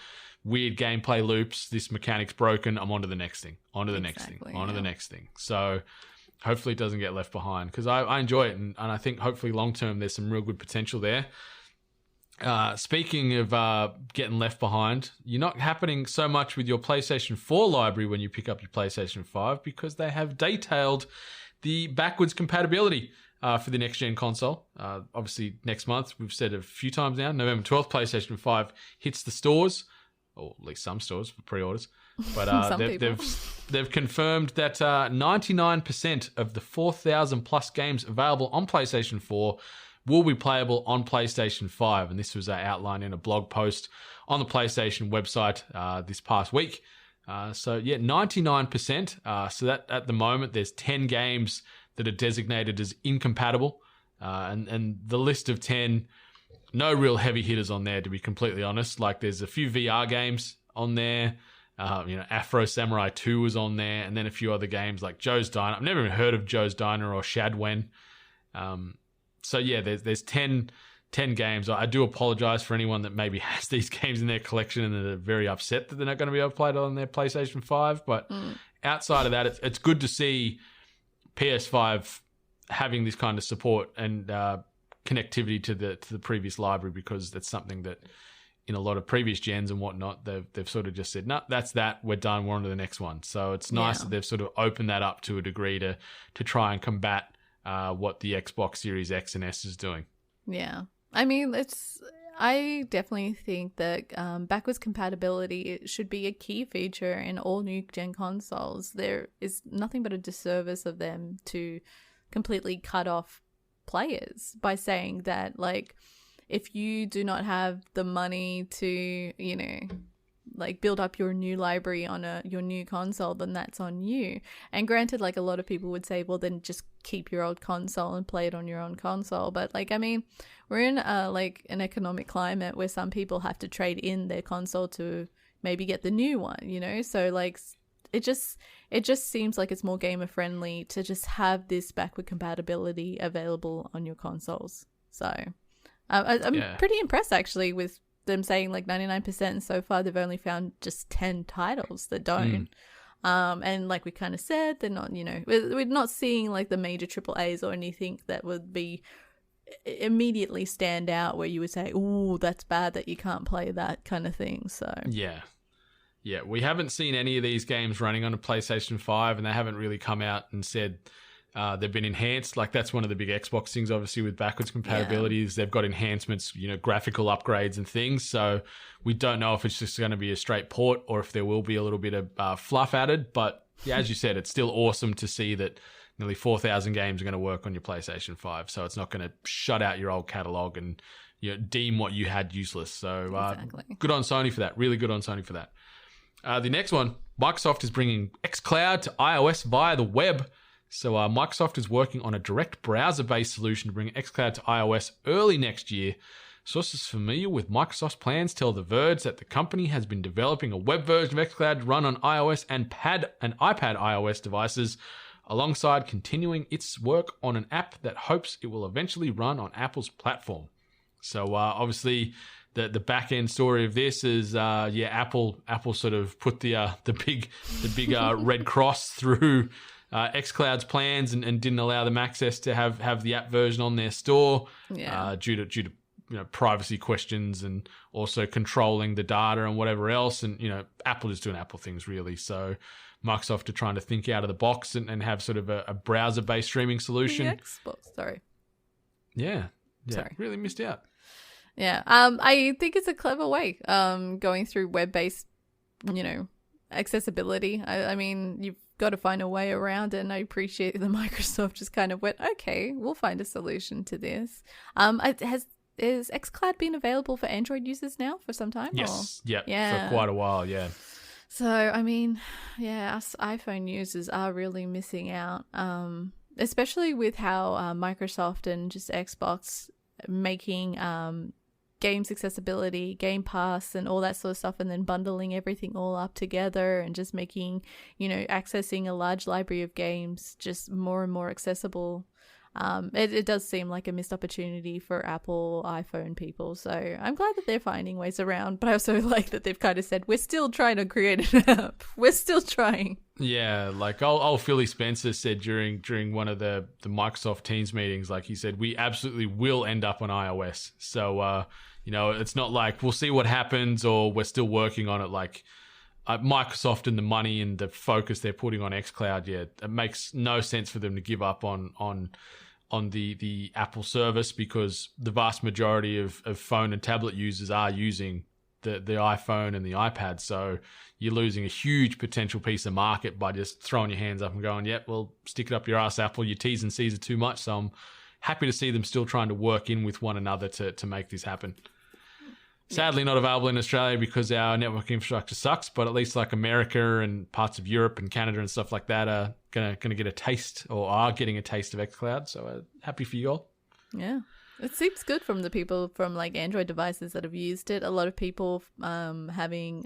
weird gameplay loops. This mechanic's broken. I'm on to the next thing. On to the next thing. So hopefully it doesn't get left behind, because I enjoy it. And I think hopefully long term there's some real good potential there. Speaking of getting left behind, you're not happening so much with your PlayStation 4 library when you pick up your PlayStation 5, because they have detailed the backwards compatibility for the next-gen console. Obviously, next month, we've said a few times now, November 12th, PlayStation 5 hits the stores, or at least some stores for pre-orders. But they've confirmed that 99% of the 4,000 plus games available on PlayStation 4 will be playable on PlayStation 5. And this was outlined in a blog post on the PlayStation website this past week. 99%. So that at the moment, there's 10 games that are designated as incompatible. And the list of 10, no real heavy hitters on there, to be completely honest. Like there's a few VR games on there. Afro Samurai 2 was on there, and then a few other games like Joe's Diner. I've never even heard of Joe's Diner or Shadwen. There's 10 games. I do apologize for anyone that maybe has these games in their collection and that are very upset that they're not going to be able to play it on their PlayStation 5. But outside of that, it's good to see PS5 having this kind of support and connectivity to the previous library, because that's something that in a lot of previous gens and whatnot, they've sort of just said, no, that's that, we're done, we're on to the next one. So it's nice that they've sort of opened that up to a degree to try and combat what the Xbox Series X and S is doing. Yeah. I mean, I definitely think that backwards compatibility should be a key feature in all new gen consoles. There is nothing but a disservice of them to completely cut off players by saying that, like, if you do not have the money to, build up your new library on your new console, then that's on you. And granted, like, a lot of people would say, well, then just keep your old console and play it on your own console. But, like, I mean, we're in an economic climate where some people have to trade in their console to maybe get the new one, So, like, it just seems like it's more gamer friendly to just have this backward compatibility available on your consoles. So I'm pretty impressed actually with them saying like 99%, and so far they've only found just 10 titles that don't. And like we kind of said, they're not, we're not seeing like the major AAAs or anything that would be immediately stand out where you would say, oh, that's bad that you can't play that kind of thing. So yeah, we haven't seen any of these games running on a PlayStation 5, and they haven't really come out and said they've been enhanced. Like, that's one of the big Xbox things, obviously, with backwards compatibility is they've got enhancements, graphical upgrades and things. So we don't know if it's just going to be a straight port or if there will be a little bit of fluff added. But yeah, as you said, it's still awesome to see that nearly 4,000 games are going to work on your PlayStation 5. So it's not going to shut out your old catalog and deem what you had useless. So good on Sony for that. Really good on Sony for that. The next one, Microsoft is bringing xCloud to iOS via the web. So Microsoft is working on a direct browser-based solution to bring xCloud to iOS early next year. Sources familiar with Microsoft's plans tell The Verge that the company has been developing a web version of xCloud to run on iOS and iPad iOS devices, alongside continuing its work on an app that hopes it will eventually run on Apple's platform. So obviously, the back end story of this is Apple sort of put the big red cross through xCloud's plans and didn't allow them access to have the app version on their store due to privacy questions and also controlling the data and whatever else. And, Apple is doing Apple things really. So Microsoft are trying to think out of the box and have sort of a browser-based streaming solution. The Xbox, sorry. Yeah. Sorry. Really missed out. Yeah. I think it's a clever way going through web-based, accessibility. I mean, you've got to find a way around it, and I appreciate that Microsoft just kind of went, okay, we'll find a solution to this. Is xCloud been available for Android users now for some time? Yes. Or? Yeah. For quite a while, yeah. So, I mean, us iPhone users are really missing out, especially with how Microsoft and just Xbox making games accessibility, Game Pass, and all that sort of stuff, and then bundling everything all up together and just making, accessing a large library of games just more and more accessible. It does seem like a missed opportunity for Apple iPhone people. So I'm glad that they're finding ways around, but I also like that they've kind of said, we're still trying to create an app. We're still trying. Yeah, like old Philly Spencer said during one of the Microsoft Teams meetings, like he said, we absolutely will end up on iOS. So, it's not like we'll see what happens or we're still working on it. Like Microsoft and the money and the focus they're putting on xCloud, it makes no sense for them to give up on the Apple service, because the vast majority of phone and tablet users are using the iPhone and the iPad. So you're losing a huge potential piece of market by just throwing your hands up and going, yep, well, stick it up your ass, Apple. Your T's and C's are too much. So I'm happy to see them still trying to work in with one another to make this happen. Sadly, not available in Australia because our network infrastructure sucks, but at least like America and parts of Europe and Canada and stuff like that are gonna get a taste, or are getting a taste of xCloud. So happy for you all. Yeah, it seems good from the people from like Android devices that have used it. A lot of people having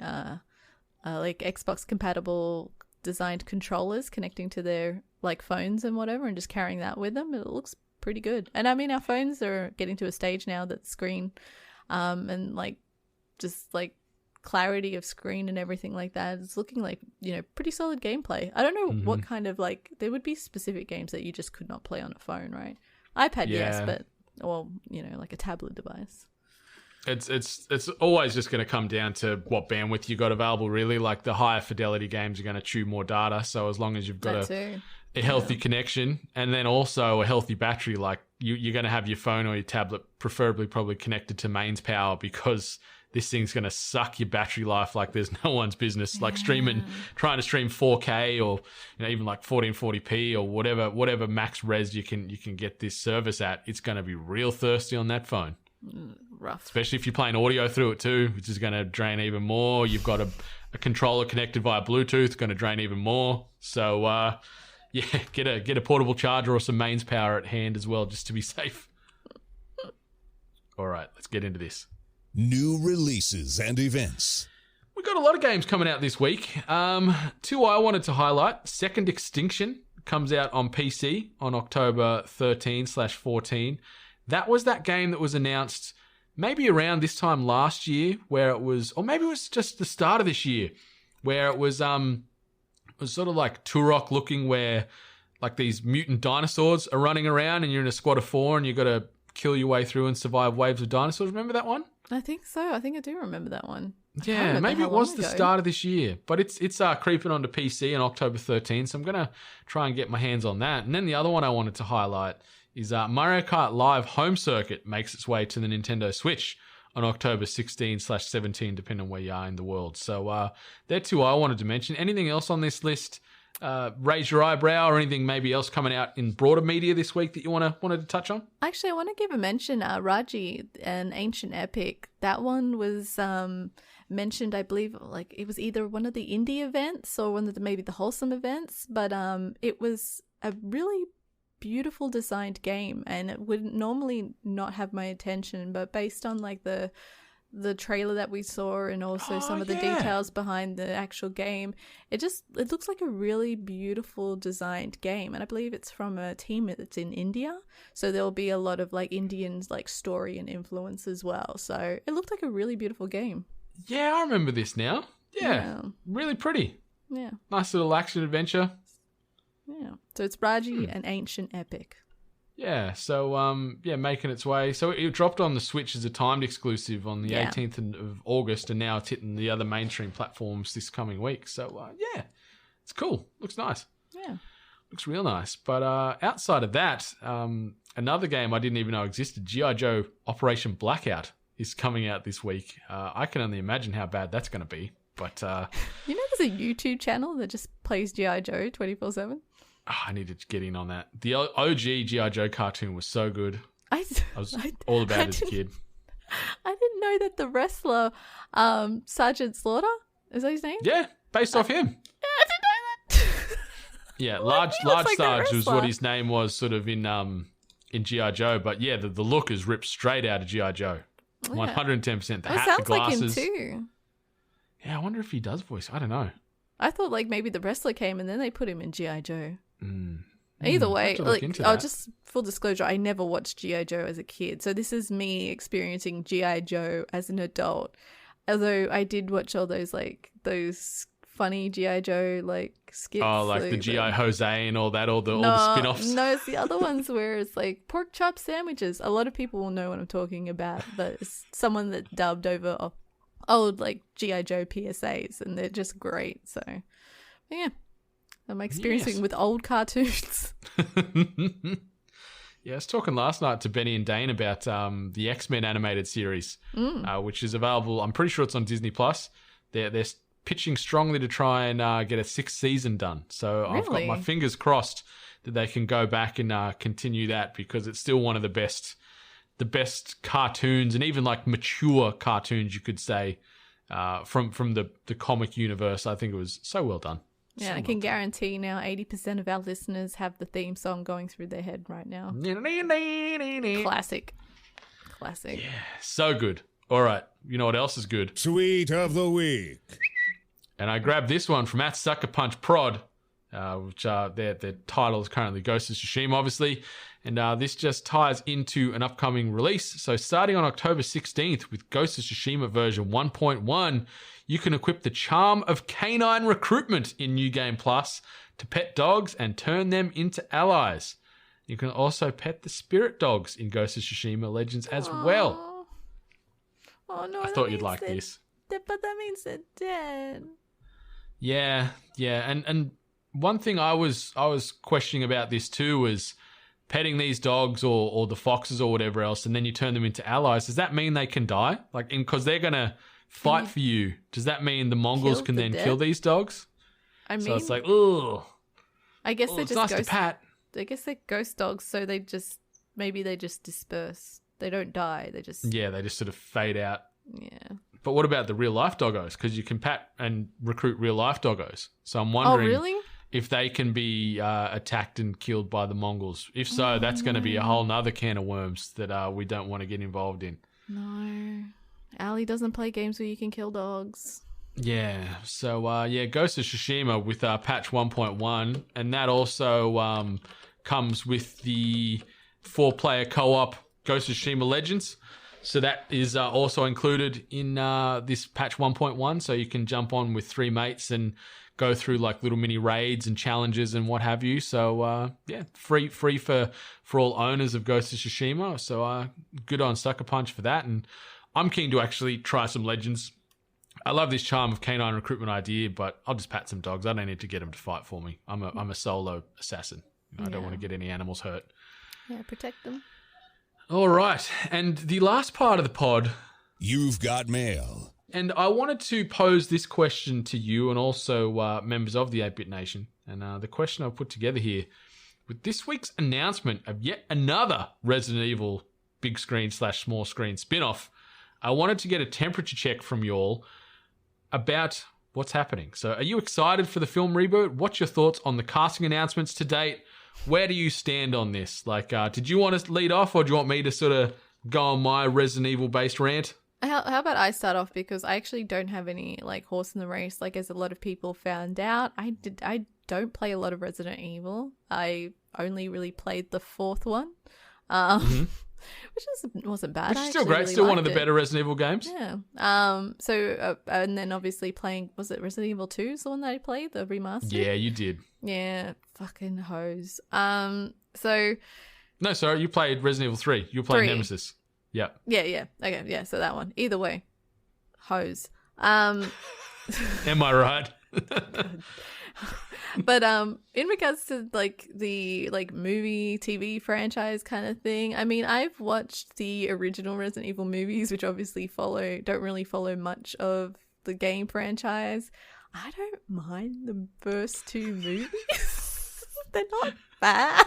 like Xbox compatible designed controllers connecting to their like phones and whatever, and just carrying that with them. It looks pretty good. And I mean, our phones are getting to a stage now that the screen and like just like clarity of screen and everything like that, it's looking like, pretty solid gameplay. I don't know what kind of like, there would be specific games that you just could not play on a phone, right? iPad, yes, but like a tablet device. It's always just going to come down to what bandwidth you got available, really. Like the higher fidelity games are going to chew more data, so as long as you've got a healthy connection, and then also a healthy battery, like you're going to have your phone or your tablet preferably probably connected to mains power, because this thing's going to suck your battery life like there's no one's business. Like trying to stream 4K or even like 1440p or whatever max res you can get this service at, it's going to be real thirsty on that phone. Rough. Especially if you're playing audio through it too, which is going to drain even more. You've got a controller connected via Bluetooth, going to drain even more. So get a portable charger or some mains power at hand as well, just to be safe. All right, let's get into this. New releases and events. We've got a lot of games coming out this week. Two I wanted to highlight. Second Extinction comes out on PC on October 13/14. That was that game that was announced maybe around this time last year, where it was, or maybe it was just the start of this year, where it was sort of like Turok looking, where like these mutant dinosaurs are running around and you're in a squad of 4 and you've got to kill your way through and survive waves of dinosaurs. Remember that one? I think so. I think I do remember that one. Yeah, maybe it was the start of this year, but it's creeping onto PC on October 13th, so I'm going to try and get my hands on that. And then the other one I wanted to highlight is Mario Kart Live Home Circuit makes its way to the Nintendo Switch on October 16/17, depending on where you are in the world. So they're two I wanted to mention. Anything else on this list raise your eyebrow, or anything maybe else coming out in broader media this week that you wanted to touch on? Actually, I want to give a mention. Raji, an Ancient Epic, that one was mentioned, I believe, like it was either one of the indie events or one of maybe the wholesome events, but it was a really beautiful designed game, and it would normally not have my attention, but based on like the trailer that we saw and also some of the details behind the actual game, it looks like a really beautiful designed game. And I believe it's from a team that's in India, so there'll be a lot of like Indians like story and influence as well. So it looked like a really beautiful game. Yeah, I remember this now. Yeah. Really pretty. Yeah, nice little action adventure. Yeah. So it's Raji, an ancient epic. Yeah, so making its way. So it dropped on the Switch as a timed exclusive on the 18th of August, and now it's hitting the other mainstream platforms this coming week. So it's cool. Looks nice. Yeah. Looks real nice. But outside of that, another game I didn't even know existed, G.I. Joe Operation Blackout, is coming out this week. I can only imagine how bad that's going to be. But you know, there's a YouTube channel that just plays G.I. Joe 24/7. I need to get in on that. The OG G.I. Joe cartoon was so good. I was all about it as a kid. I didn't know that the wrestler, Sergeant Slaughter, is that his name? Yeah, based off him. I didn't know that. Yeah, Large Sarge was what his name was, sort of in G.I. Joe. But yeah, the look is ripped straight out of G.I. Joe. 110%. The hat, the glasses. Like him too. Yeah, I wonder if he does voice. I don't know. I thought like maybe the wrestler came and then they put him in G.I. Joe. Either way, just full disclosure, I never watched G.I. Joe as a kid. So this is me experiencing G.I. Joe as an adult. Although I did watch all those funny G.I. Joe skits. Oh, like the G.I. Jose and all that, all the spin-offs. No, it's the other ones where it's like pork chop sandwiches. A lot of people will know what I'm talking about, but it's someone that dubbed over old G.I. Joe PSAs, and they're just great. So yeah, I'm experiencing with old cartoons. Yeah, I was talking last night to Benny and Dane about the X-Men animated series, which is available. I'm pretty sure it's on Disney Plus. They're pitching strongly to try and get a 6th season done. So I've got my fingers crossed that they can go back and continue that, because it's still one of the best cartoons, and even mature cartoons, you could say, from the comic universe. I think it was so well done. Yeah, I can guarantee now 80% of our listeners have the theme song going through their head right now. Classic. Yeah, so good. All right, you know what else is good? Tweet of the week. And I grabbed this one from @SuckerPunchProd, which their title is currently Ghost of Tsushima, obviously. And this just ties into an upcoming release. So starting on October 16th with Ghost of Tsushima version 1.1, you can equip the Charm of Canine Recruitment in New Game Plus to pet dogs and turn them into allies. You can also pet the spirit dogs in Ghost of Tsushima Legends as well. Oh no! I thought you'd like this. But that means they're dead. Yeah. And one thing I was questioning about this too was petting these dogs or the foxes or whatever else, and then you turn them into allies. Does that mean they can die? Because they're gonna fight for you. Does that mean the Mongols can then kill these dogs? I mean, so it's like, ugh. I guess they're it's just nice to pat. I guess they're ghost dogs, so they just disperse. They don't die. They just sort of fade out. Yeah. But what about the real life doggos? Because you can pat and recruit real life doggos. So I'm wondering if they can be attacked and killed by the Mongols. If so, that's going to be a whole nother can of worms that we don't want to get involved in. No. Ali doesn't play games where you can kill dogs. Yeah. So, Ghost of Tsushima with patch 1.1. And that also comes with the 4-player co-op Ghost of Tsushima Legends. So that is also included in this patch 1.1. So you can jump on with 3 mates and go through little mini raids and challenges and what have you. So free for all owners of Ghost of Tsushima. So good on Sucker Punch for that. And I'm keen to actually try some Legends. I love this Charm of Canine Recruitment idea, but I'll just pat some dogs. I don't need to get them to fight for me. I'm a solo assassin. I don't want to get any animals hurt. Yeah, protect them. All right. And the last part of the pod. You've got mail. And I wanted to pose this question to you and also members of the 8-Bit Nation. And the question I've put together here, with this week's announcement of yet another Resident Evil big screen / small screen spin-off, I wanted to get a temperature check from you all about what's happening. So are you excited for the film reboot? What's your thoughts on the casting announcements to date? Where do you stand on this? Did you want to lead off, or do you want me to sort of go on my Resident Evil-based rant? How about I start off, because I actually don't have any horse in the race, as a lot of people found out. I don't play a lot of Resident Evil. I only really played the 4th one. wasn't bad. Which I is still actually great. really Still one of liked the it. better Resident Evil games. Yeah. So and then obviously playing, was it Resident Evil 2 is the one that I played, the remaster? Yeah, you did. Yeah, fucking hose. So No, sorry, you played Resident Evil 3. You played 3. Nemesis. Yeah. yeah. Okay, yeah, so that one. Either way. Hose. Am I right? But in regards to like the like movie TV franchise kind of thing, I mean, I've watched the original Resident Evil movies, which obviously don't really follow much of the game franchise. I don't mind the first 2 movies. They're not bad.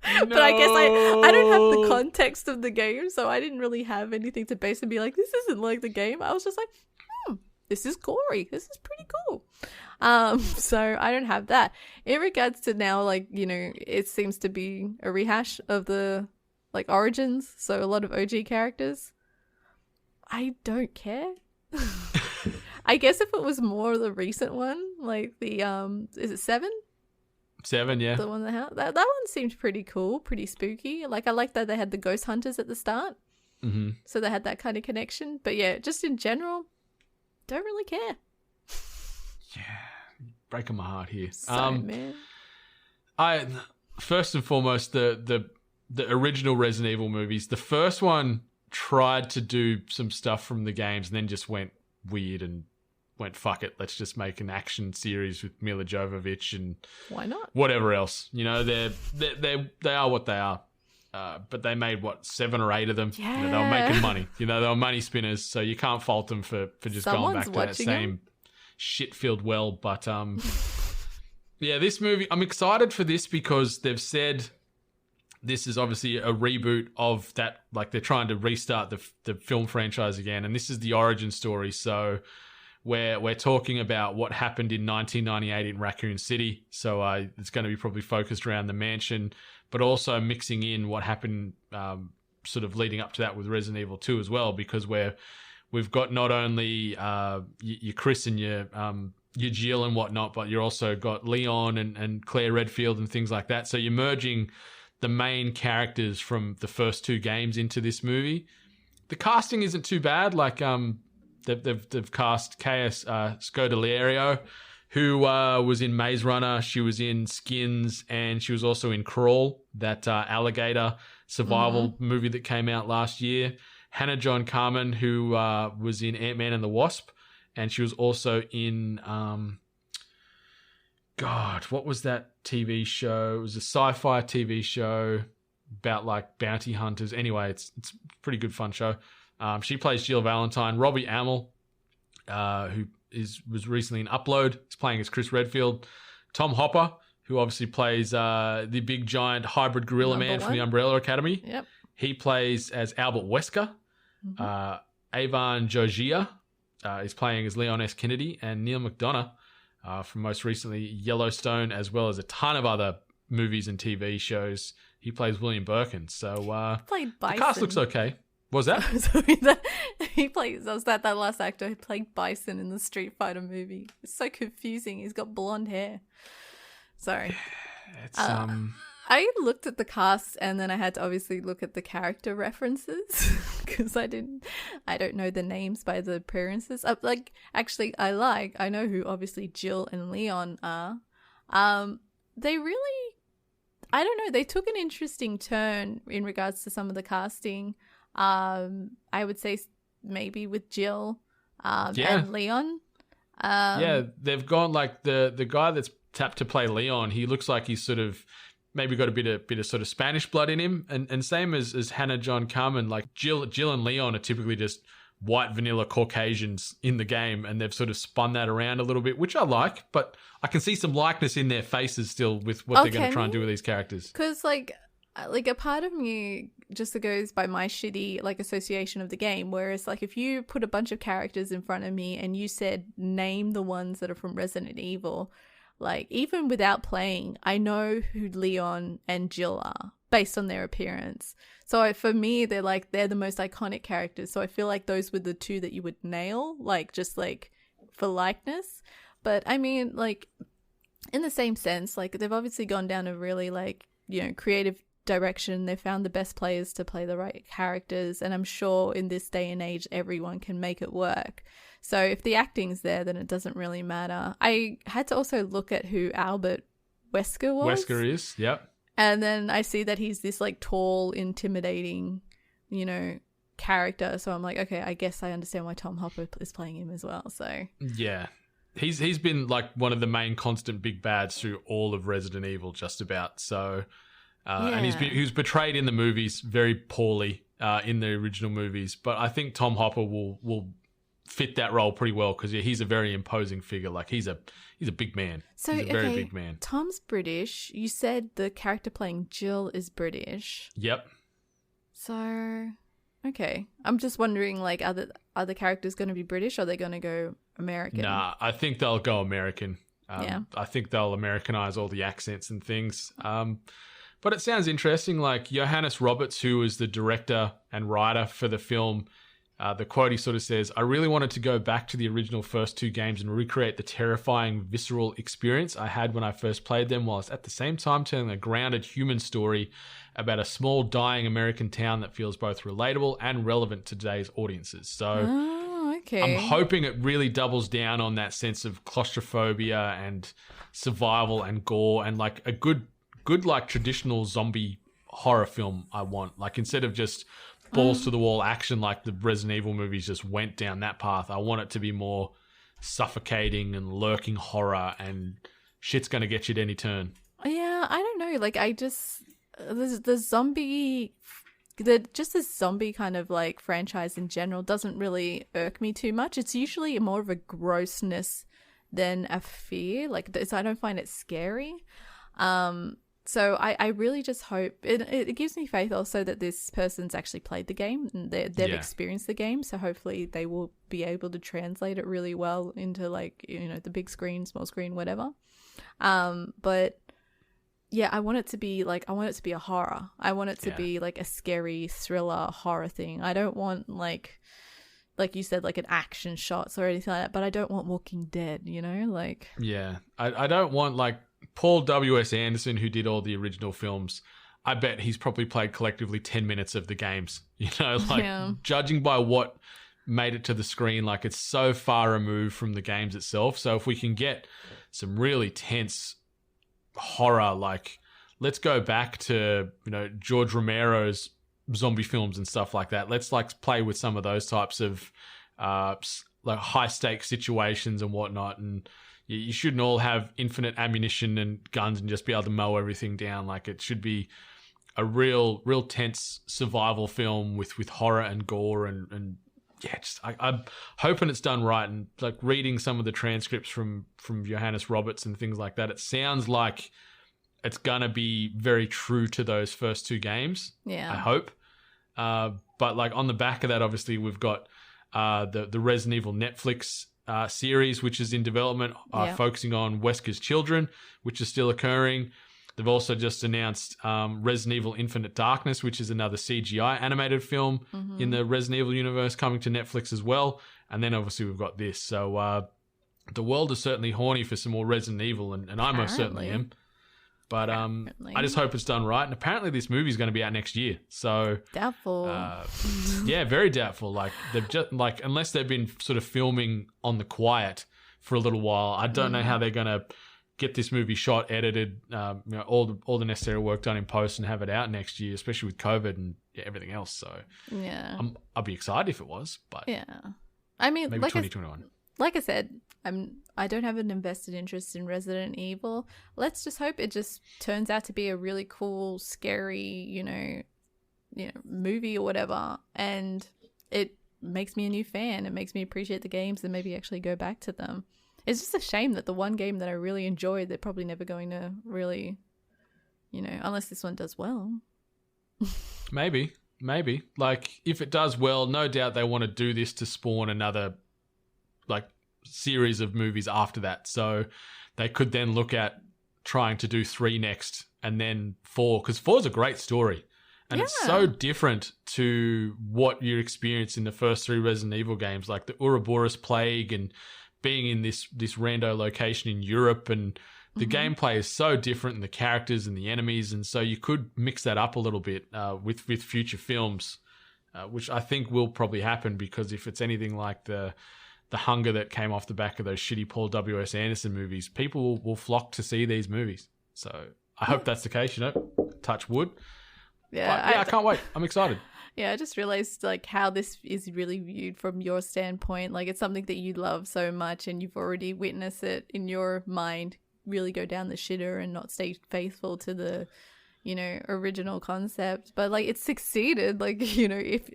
But I guess I don't have the context of the game, so I didn't really have anything to base and be like, this isn't like the game. I was just like, this is gory. This is pretty cool. So I don't have that. In regards to now, like, you know, it seems to be a rehash of the like origins, so a lot of OG characters. I don't care. I guess if it was more the recent one, like the is it 7? 7, yeah. The one that one seemed pretty cool, pretty spooky. Like I like that they had the ghost hunters at the start, so they had that kind of connection. But yeah, just in general, don't really care. Yeah, breaking my heart here. Man. I first and foremost the original Resident Evil movies. The first one tried to do some stuff from the games and then just went weird and went, fuck it, let's just make an action series with Mila Jovovich and Why not? whatever else. You know, they are what they are. But they made 7 or 8 of them. Yeah. You know, they were making money. You know, they were money spinners, so you can't fault them for just going back to that same shit-filled well. But yeah, this movie, I'm excited for this because they've said this is obviously a reboot of that. Like they're trying to restart the film franchise again, and this is the origin story. So we're talking about what happened in 1998 in Raccoon City. So it's going to be probably focused around the mansion, but also mixing in what happened sort of leading up to that with Resident Evil 2 as well, because we've got not only your Chris and your Jill and whatnot, but you're also got Leon and Claire Redfield and things like that. So you're merging the main characters from the first 2 games into this movie. The casting isn't too bad. Like they've cast K.S. Scodelario, who was in Maze Runner. She was in Skins, and she was also in Crawl, that alligator survival movie that came out last year. Hannah John Carmen, who was in Ant-Man and the Wasp, and she was also in what was that TV show? It was a sci-fi TV show about like bounty hunters. Anyway, it's a pretty good fun show. She plays Jill Valentine. Robbie Amell, who was recently in Upload, is playing as Chris Redfield. Tom Hopper, who obviously plays the big giant hybrid gorilla man from the Umbrella Academy. Yep. He plays as Albert Wesker. Avon Jogia is playing as Leon S. Kennedy, and Neil McDonough from most recently Yellowstone, as well as a ton of other movies and TV shows. He plays William Birkin. So Played the Bison. cast looks okay. What was that? That last actor who played Bison in the Street Fighter movie. It's so confusing. He's got blonde hair. Sorry. It's I looked at the cast and then I had to obviously look at the character references because I don't know the names by the appearances. I know who obviously Jill and Leon are. They really, I don't know, they took an interesting turn in regards to some of the casting. I would say maybe with Jill and Leon. Yeah, they've gone like the guy that's tapped to play Leon. He looks like he's sort of maybe got a bit of sort of Spanish blood in him, and same as Hannah John Carmen. Like Jill and Leon are typically just white vanilla Caucasians in the game, and they've sort of spun that around a little bit, which I like. But I can see some likeness in their faces still with what they're going to try and do with these characters. Because like a part of me just goes by my shitty like association of the game, whereas like if you put a bunch of characters in front of me and you said name the ones that are from Resident Evil, like even without playing, I know who Leon and Jill are based on their appearance. So for me, they're the most iconic characters. So I feel like those were the 2 that you would nail, like just like for likeness. But I mean, like in the same sense, like they've obviously gone down a really like, you know, creative direction. They found the best players to play the right characters, and I'm sure in this day and age everyone can make it work. So if the acting's there, then it doesn't really matter. I had to also look at who Albert Wesker was. Wesker is, yep. And then I see that he's this like tall, intimidating, you know, character. So I'm like, okay, I guess I understand why Tom Hopper is playing him as well. So yeah, he's been like one of the main constant big bads through all of Resident Evil, just about. So, and he was portrayed in the movies very poorly in the original movies, but I think Tom Hopper will fit that role pretty well because he's a very imposing figure. Like he's a big man. So he's a very big man. Tom's British. You said the character playing Jill is British. Yep. So, okay. I'm just wondering, like, are the characters going to be British or are they going to go American? Nah, I think they'll go American. Yeah. I think they'll Americanize all the accents and things. But it sounds interesting. Like Johannes Roberts, who was the director and writer for the film, the quote he sort of says, "I really wanted to go back to the original first two games and recreate the terrifying, visceral experience I had when I first played them, whilst at the same time telling a grounded human story about a small, dying American town that feels both relatable and relevant to today's audiences." So okay. I'm hoping it really doubles down on that sense of claustrophobia and survival and gore and like a good like traditional zombie horror film I want. Like instead of just balls to the wall action like the Resident Evil movies just went down that path, I want it to be more suffocating and lurking horror and shit's going to get you at any turn. Yeah, I don't know. Like I just the zombie just this zombie kind of like franchise in general doesn't really irk me too much. It's usually more of a grossness than a fear. Like I don't find it scary. So I really just hope it gives me faith also that this person's actually played the game and they've experienced the game. So hopefully they will be able to translate it really well into like, you know, the big screen, small screen, whatever. But yeah, I want it to be a horror. I want it to be like a scary thriller horror thing. I don't want like you said, like an action shots or anything like that, but I don't want Walking Dead, you know, like. Yeah. I don't want like Paul W.S. Anderson, who did all the original films. I bet he's probably played collectively 10 minutes of the games, you know, like judging by what made it to the screen, like it's so far removed from the games itself. So if we can get some really tense horror, like let's go back to, you know, George Romero's zombie films and stuff like that. Let's like play with some of those types of like high stakes situations and whatnot. And you shouldn't all have infinite ammunition and guns and just be able to mow everything down. Like it should be a real tense survival film with horror and gore and yeah, just I'm hoping it's done right. And like reading some of the transcripts from Johannes Roberts and things like that, it sounds like it's gonna be very true to those first two games. Yeah, I hope. But like on the back of that, obviously we've got the Resident Evil Netflix series, which is in development, focusing on Wesker's children, which is still occurring. They've also just announced Resident Evil Infinite Darkness, which is another CGI animated film in the Resident Evil universe coming to Netflix as well. And then obviously we've got this. So the world is certainly horny for some more Resident Evil, and I most certainly am. But I just hope it's done right. And apparently this movie is going to be out next year. So doubtful. Yeah, very doubtful. Like they've just like unless they've been sort of filming on the quiet for a little while, I don't know how they're going to get this movie shot, edited, you know, all the necessary work done in post and have it out next year, especially with COVID and everything else. So yeah, I'd be excited if it was, but yeah, I mean, maybe 2021. Like I said, I don't have an invested interest in Resident Evil. Let's just hope it just turns out to be a really cool, scary, you know, movie or whatever, and it makes me a new fan. It makes me appreciate the games and maybe actually go back to them. It's just a shame that the one game that I really enjoyed, they're probably never going to really, you know, unless this one does well. Maybe. Like, if it does well, no doubt they want to do this to spawn another, like, series of movies after that. So they could then look at trying to do 3 next and then 4, because 4 is a great story. And it's so different to what you experienced in the first 3 Resident Evil games, like the Ouroboros plague and being in this rando location in Europe and the gameplay is so different, and the characters and the enemies, and so you could mix that up a little bit with future films, which I think will probably happen, because if it's anything like the hunger that came off the back of those shitty Paul W.S. Anderson movies, people will flock to see these movies. So I hope that's the case, touch wood. Yeah, But, I can't wait. I'm excited. Yeah, I just realized like how this is really viewed from your standpoint. Like it's something that you love so much, and you've already witnessed it in your mind really go down the shitter and not stay faithful to the, original concept. But like it's succeeded. Like, if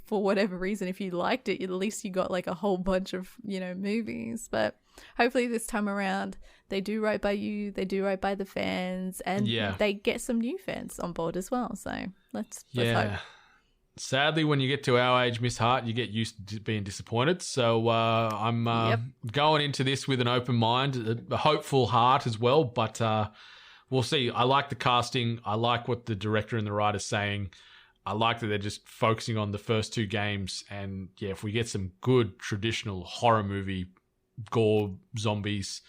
for whatever reason, if you liked it, at least you got like a whole bunch of, movies. But hopefully this time around they do right by you, they do right by the fans, and they get some new fans on board as well. So let's hope. Sadly, when you get to our age, Miss Hart, you get used to being disappointed. So I'm going into this with an open mind, a hopeful heart as well. But we'll see. I like the casting. I like what the director and the writer's saying. I like that they're just focusing on the first two games. And yeah, if we get some good traditional horror movie, gore, zombies,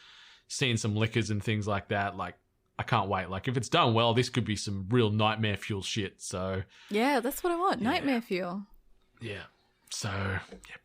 seeing some liquors and things like that, like, I can't wait. Like, if it's done well, this could be some real nightmare fuel shit. So yeah, that's what I want. Nightmare fuel. Yeah. So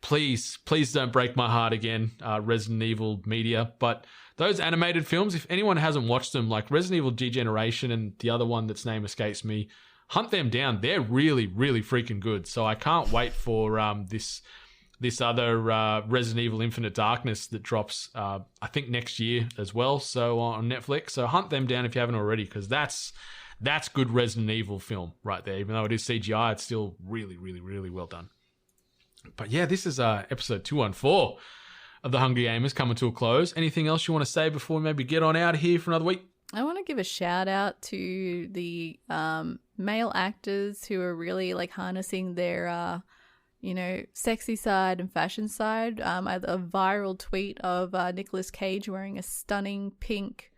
please don't break my heart again, Resident Evil media. But those animated films, if anyone hasn't watched them, like Resident Evil Degeneration and the other one that's name escapes me, hunt them down. They're really, really freaking good. So I can't wait for this other Resident Evil Infinite Darkness that drops, I think, next year as well, so on Netflix. So hunt them down if you haven't already, because that's good Resident Evil film right there. Even though it is CGI, it's still really, really, really well done. But yeah, this is episode 214 of The Hungry Gamers coming to a close. Anything else you want to say before we maybe get on out of here for another week? I want to give a shout out to the male actors who are really like harnessing their sexy side and fashion side. A viral tweet of Nicolas Cage wearing a stunning pink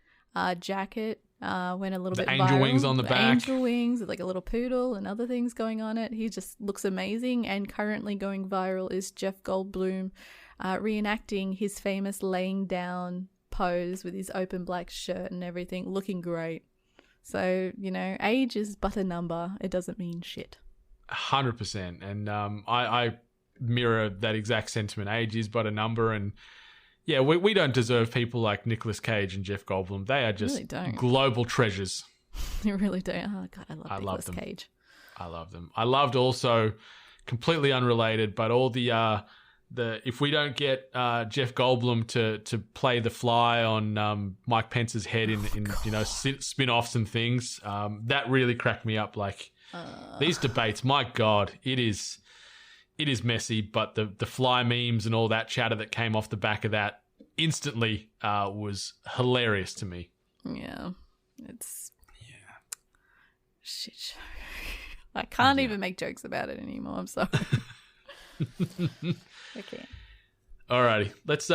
jacket went a little bit viral. Angel wings on the back. Angel wings with like a little poodle and other things going on it. He just looks amazing, and currently going viral is Jeff Goldblum reenacting his famous laying down pose with his open black shirt and everything, looking great. So, age is but a number. It doesn't mean shit. 100%. And I mirror that exact sentiment. Age is but a number. And yeah, we don't deserve people like Nicolas Cage and Jeff Goldblum. They are just global treasures. You really don't. Oh, God, I love Nicolas Cage. I love them. I loved also, completely unrelated, but all the if we don't get Jeff Goldblum to play the Fly on Mike Pence's head in spin-offs and things, that really cracked me up. Like, these debates, my God, it is messy, but the Fly memes and all that chatter that came off the back of that instantly was hilarious to me. Yeah, shit show. I can't even make jokes about it anymore. I'm sorry. Okay. Alrighty, let's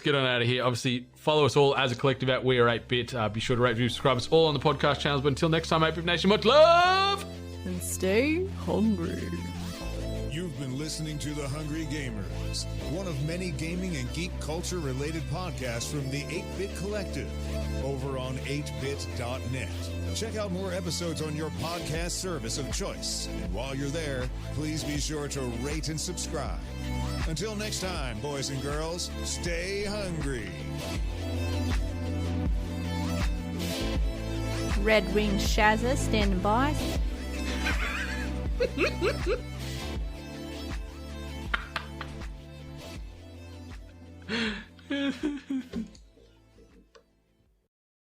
get on out of here. Obviously, follow us all as a collective at We Are 8-Bit. Be sure to rate, review, subscribe us all on the podcast channels. But until next time, 8-Bit Nation, much love! And stay hungry. You've been listening to The Hungry Gamers, one of many gaming and geek culture related podcasts from the 8-Bit Collective over on 8bit.net. Check out more episodes on your podcast service of choice. And while you're there, please be sure to rate and subscribe. Until next time, boys and girls, stay hungry. Red Wing Shazza standing by.